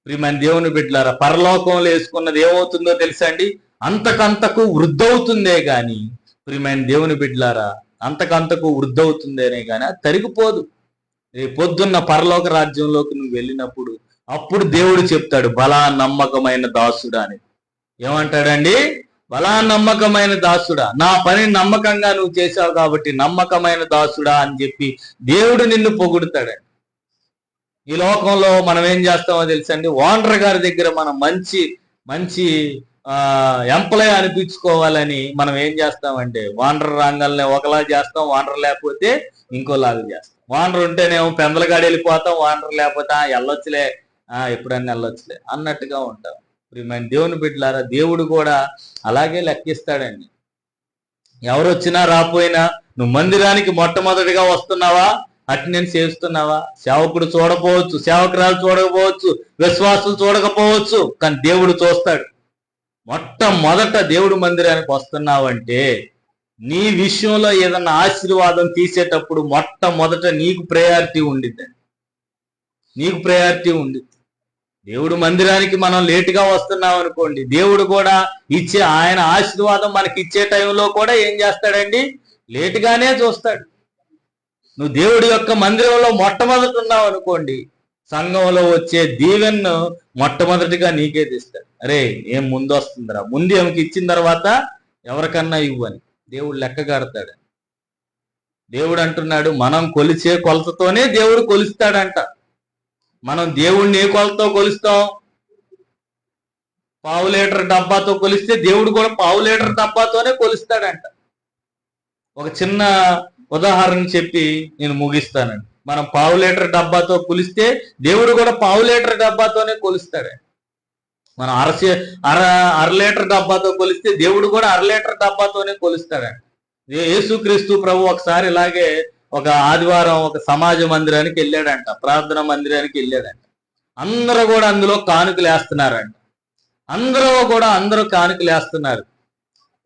ప్రియమైన దేవుని బిడ్డలారా, పరలోకంలో వేసుకున్నది ఏమవుతుందో తెలుసా అండి? అంతకంతకు వృద్ధవుతుందే కానీ, ప్రియమైన దేవుని బిడ్డలారా, అంతకంతకు వృద్ధవుతుందేనే కానీ అది తరిగిపోదు. పొద్దున్న పరలోక రాజ్యంలోకి నువ్వు వెళ్ళినప్పుడు అప్పుడు దేవుడు చెప్తాడు, బలా నమ్మకమైన దాసుడా అని. ఏమంటాడండి? బలా నమ్మకమైన దాసుడా, నా పని నమ్మకంగా నువ్వు చేశావు కాబట్టి నమ్మకమైన దాసుడా అని చెప్పి దేవుడు నిన్ను పొగుడుతాడండి. ఈ లోకంలో మనం ఏం చేస్తామో తెలుసండి, ఓనర్ గారి దగ్గర మనం మంచి ఎంప్లాయ్ అనిపించుకోవాలని మనం ఏం చేస్తామంటే, ఓనర్ రాగానే ఒకలా చేస్తాం, ఓనర్ లేకపోతే ఇంకోలాగా చేస్తాం. ఓనర్ ఉంటేనేమో పెందలగాడి వెళ్ళిపోతాం, ఓనర్ లేకపోతే వెళ్ళొచ్చులే, ఎప్పుడన్నా వెళ్ళొచ్చులే అన్నట్టుగా ఉంటాం. ప్రియమైన దేవుని బిడ్డలారా, దేవుడు కూడా అలాగే లెక్కిస్తాడండి. ఎవరు వచ్చినా రాపోయినా నువ్వు మందిరానికి మొట్టమొదటిగా వస్తున్నావా, అటెండెన్స్ చేస్తున్నావా? సేవకుడు చూడకపోవచ్చు, సేవకురాలు చూడకపోవచ్చు, విశ్వాసులు చూడకపోవచ్చు, కానీ దేవుడు చూస్తాడు. మొట్టమొదట దేవుడు మందిరానికి వస్తున్నావంటే నీ విషయంలో ఏదన్నా ఆశీర్వాదం తీసేటప్పుడు మొట్టమొదట నీకు ప్రయారిటీ ఉండిద్ది. దేవుడు మందిరానికి మనం లేటుగా వస్తున్నాం అనుకోండి, దేవుడు కూడా ఇచ్చే ఆయన ఆశీర్వాదం మనకి ఇచ్చే టైంలో కూడా ఏం చేస్తాడండి? లేటుగానే చూస్తాడు. నువ్వు దేవుడి యొక్క మందిరంలో మొట్టమొదటి ఉన్నావు అనుకోండి, సంఘంలో వచ్చే దీవెన్ను మొట్టమొదటిగా నీకే తీస్తాడు. అరే ఏం ముందు వస్తుందిరా, ముందు ఏమికి ఇచ్చిన తర్వాత ఎవరికన్నా ఇవ్వని దేవుడు లెక్క కడతాడు. దేవుడు అంటున్నాడు, మనం కొలిచే కొలతతోనే దేవుడు కొలుస్తాడంట. మనం దేవుణ్ణి ఏ కొలతతో కొలుస్తాం? పావు లీటర్ డబ్బాతో కొలిస్తే దేవుడు కూడా పావు లీటర్ డబ్బాతోనే కొలుస్తాడంట. ఒక చిన్న ఉదాహరణ చెప్పి నేను ముగిస్తానండి. మనం పావు లీటర్ డబ్బాతో కొలిస్తే దేవుడు కూడా పావు లీటర్ డబ్బాతోనే కొలుస్తాడు. మనం అర లీటర్ డబ్బాతో కొలిస్తే దేవుడు కూడా అర లీటర్ డబ్బాతోనే కొలుస్తాడంట. యేసుక్రీస్తు ప్రభు ఒకసారి ఇలాగే ఒక ఆదివారం ఒక సమాజ మందిరానికి వెళ్ళాడంట, ప్రార్థన మందిరానికి వెళ్ళాడంట. అందరూ కూడా అందులో కానుకలు వేస్తున్నారంట. అందరూ కానుకలు వేస్తున్నారు.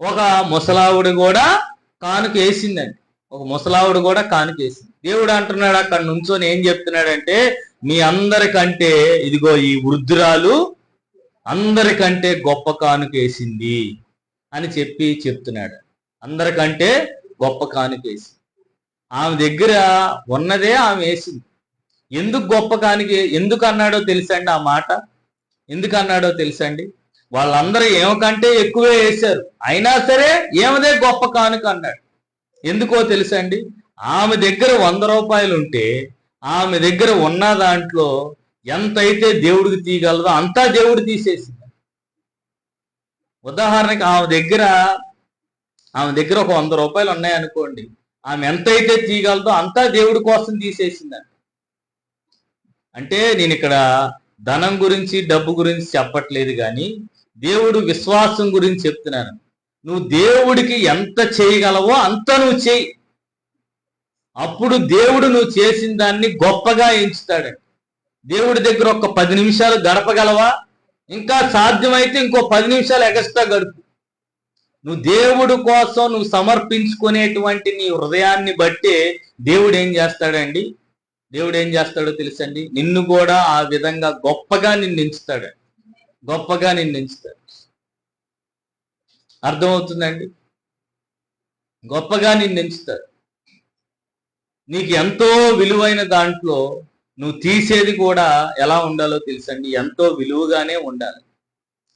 ఒక ముసలావుడు కూడా కానుక వేసిందండి. ఒక ముసలావుడు కూడా కానుక వేసింది. దేవుడు అంటున్నాడు అక్కడ నుంచొని ఏం చెప్తున్నాడంటే, మీ అందరికంటే ఇదిగో ఈ వృద్ధురాలు అందరికంటే గొప్ప కానుక వేసింది అని చెప్తున్నాడు. అందరికంటే గొప్ప కానుక వేసింది. ఆమె దగ్గర ఉన్నదే ఆమె వేసింది. ఎందుకు గొప్ప కానుక ఎందుకు అన్నాడో తెలుసండి? ఆ మాట ఎందుకు అన్నాడో తెలుసండి? వాళ్ళందరూ ఏమకంటే ఎక్కువే వేశారు, అయినా సరే ఏమదే గొప్ప కానుక అన్నాడు. ఎందుకో తెలుసండి? ఆమె దగ్గర 100 రూపాయలు ఉంటే ఆమె దగ్గర ఉన్న దాంట్లో ఎంతైతే దేవుడికి తీయగలదో అంతా దేవుడు తీసేసింది. ఉదాహరణకి ఆమె దగ్గర ఒక 100 రూపాయలు ఉన్నాయనుకోండి, ఆమె ఎంతైతే తీయగలదో అంతా దేవుడి కోసం తీసేసిందండి. అంటే నేను ఇక్కడ ధనం గురించి డబ్బు గురించి చెప్పట్లేదు, కానీ దేవుడు విశ్వాసం గురించి చెప్తున్నాను. నువ్వు దేవుడికి ఎంత చేయగలవో అంత నువ్వు చేయి. అప్పుడు దేవుడు నువ్వు చేసిన దాన్ని గొప్పగా ఎంచుతాడండి. దేవుడి దగ్గర ఒక 10 నిమిషాలు గడపగలవా? ఇంకా సాధ్యమైతే ఇంకో 10 నిమిషాలు ఎగస్ట్రా గడుపు. నువ్వు దేవుడు కోసం నువ్వు సమర్పించుకునేటువంటి నీ హృదయాన్ని బట్టే దేవుడు ఏం చేస్తాడండి? దేవుడు ఏం చేస్తాడో తెలుసండి? నిన్ను కూడా ఆ విధంగా గొప్పగా నిన్ను ఎంచుతాడు. గొప్పగా నిన్ను ఎంచుతాడు. అర్థమవుతుందండి? గొప్పగా నిన్ను ఎంచుతాడు. నీకు ఎంతో విలువైన దాంట్లో నువ్వు తీసేది కూడా ఎలా ఉండాలో తెలుసండి? ఎంతో విలువగానే ఉండాలి.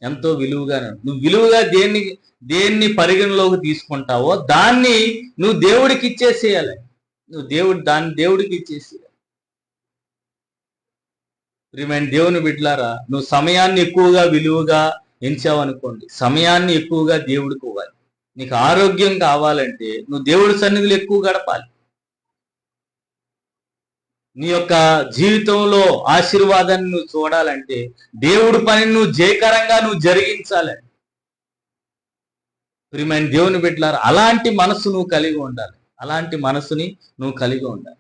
ఎంతో విలువగానే. నువ్వు విలువగా దేన్ని పరిగణలోకి తీసుకుంటావో దాన్ని నువ్వు దేవుడికి ఇచ్చేసేయాలి. దాన్ని దేవుడికి ఇచ్చేసేయాలి. ప్రియమైన దేవుని బిడ్డలారా, నువ్వు సమయాన్ని ఎక్కువగా విలువగా ఎంచావనుకోండి, సమయాన్ని ఎక్కువగా దేవుడికి ఇవ్వాలి. నీకు ఆరోగ్యం కావాలంటే నువ్వు దేవుడి సన్నిధిలో ఎక్కువ గడపాలి. నీ యొక్క జీవితంలో ఆశీర్వాదాన్ని నువ్వు చూడాలంటే దేవుడి పనిని నువ్వు జయకరంగా నువ్వు జరిగించాలి. ప్రియమైన దేవుని బిడ్డలారా, అలాంటి మనసు నువ్వు కలిగి ఉండాలి. అలాంటి మనసుని నువ్వు కలిగి ఉండాలి.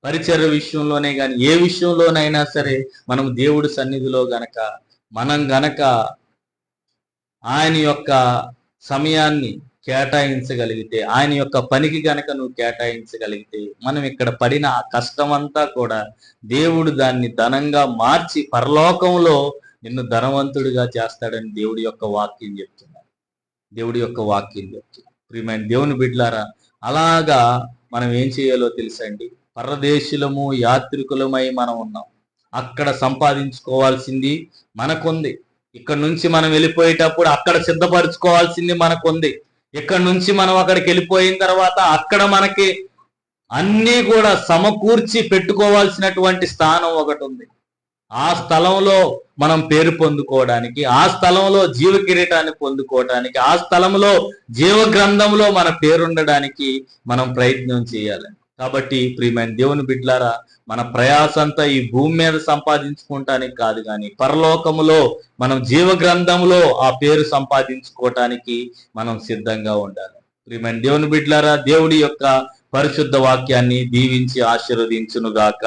పరిచర్య విషయంలోనే కానీ ఏ విషయంలోనైనా సరే మనం దేవుడి సన్నిధిలో మనం గనక ఆయన యొక్క సమయాన్ని కేటాయించగలిగితే, ఆయన యొక్క పనికి గనక నువ్వు కేటాయించగలిగితే, మనం ఇక్కడ పడిన ఆ కష్టం అంతా కూడా దేవుడు దాన్ని ధనంగా మార్చి పరలోకంలో నిన్ను ధనవంతుడిగా చేస్తాడని దేవుడి యొక్క వాక్యం చెప్తున్నాడు. దేవుడి యొక్క వాక్యం చెప్తుంది. ప్రియమైన దేవుని బిడ్డలారా, అలాగా మనం ఏం చేయాలో తెలుసండి? పరదేశులము యాత్రికులమై మనం ఉన్నాం. అక్కడ సంపాదించుకోవాల్సింది మనకుంది. ఇక్కడ నుంచి మనం వెళ్ళిపోయేటప్పుడు అక్కడ సిద్ధపరచుకోవాల్సింది మనకుంది. ఇక్కడ నుంచి మనం అక్కడికి వెళ్ళిపోయిన తర్వాత అక్కడ మనకి అన్నీ కూడా సమకూర్చి పెట్టుకోవాల్సినటువంటి స్థానం ఒకటి ఉంది. ఆ స్థలంలో మనం పేరు పొందుకోవడానికి, ఆ స్థలంలో జీవ కిరీటాన్ని పొందుకోవడానికి, ఆ స్థలంలో జీవ గ్రంథంలో మన పేరుండడానికి మనం ప్రయత్నం చేయాలి. కాబట్టి ప్రియమైన దేవుని బిడ్డలారా, మన ప్రయాసంతా ఈ భూమి మీద సంపాదించుకోవటానికి కాదు, కానీ పరలోకములో మనం జీవ గ్రంథంలో ఆ పేరు సంపాదించుకోవటానికి మనం సిద్ధంగా ఉండాలి. ప్రియమైన దేవుని బిడ్డలారా, దేవుడి యొక్క పరిశుద్ధ వాక్యాన్ని దీవించి ఆశీర్వదించునుగాక.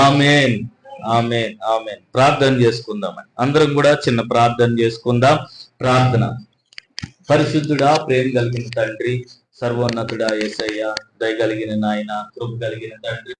ఆమేన్, ఆమేన్, ఆమేన్. ప్రార్థన చేసుకుందాం. అందరం కూడా చిన్న ప్రార్థన చేసుకుందాం. ప్రార్థన. పరిశుద్ధుడా, ప్రేమ కలిగిన తండ్రి, సర్వోన్నతుడా యేసయ్య, దయ కలిగిన నాయన, కృప కలిగిన తండ్రి,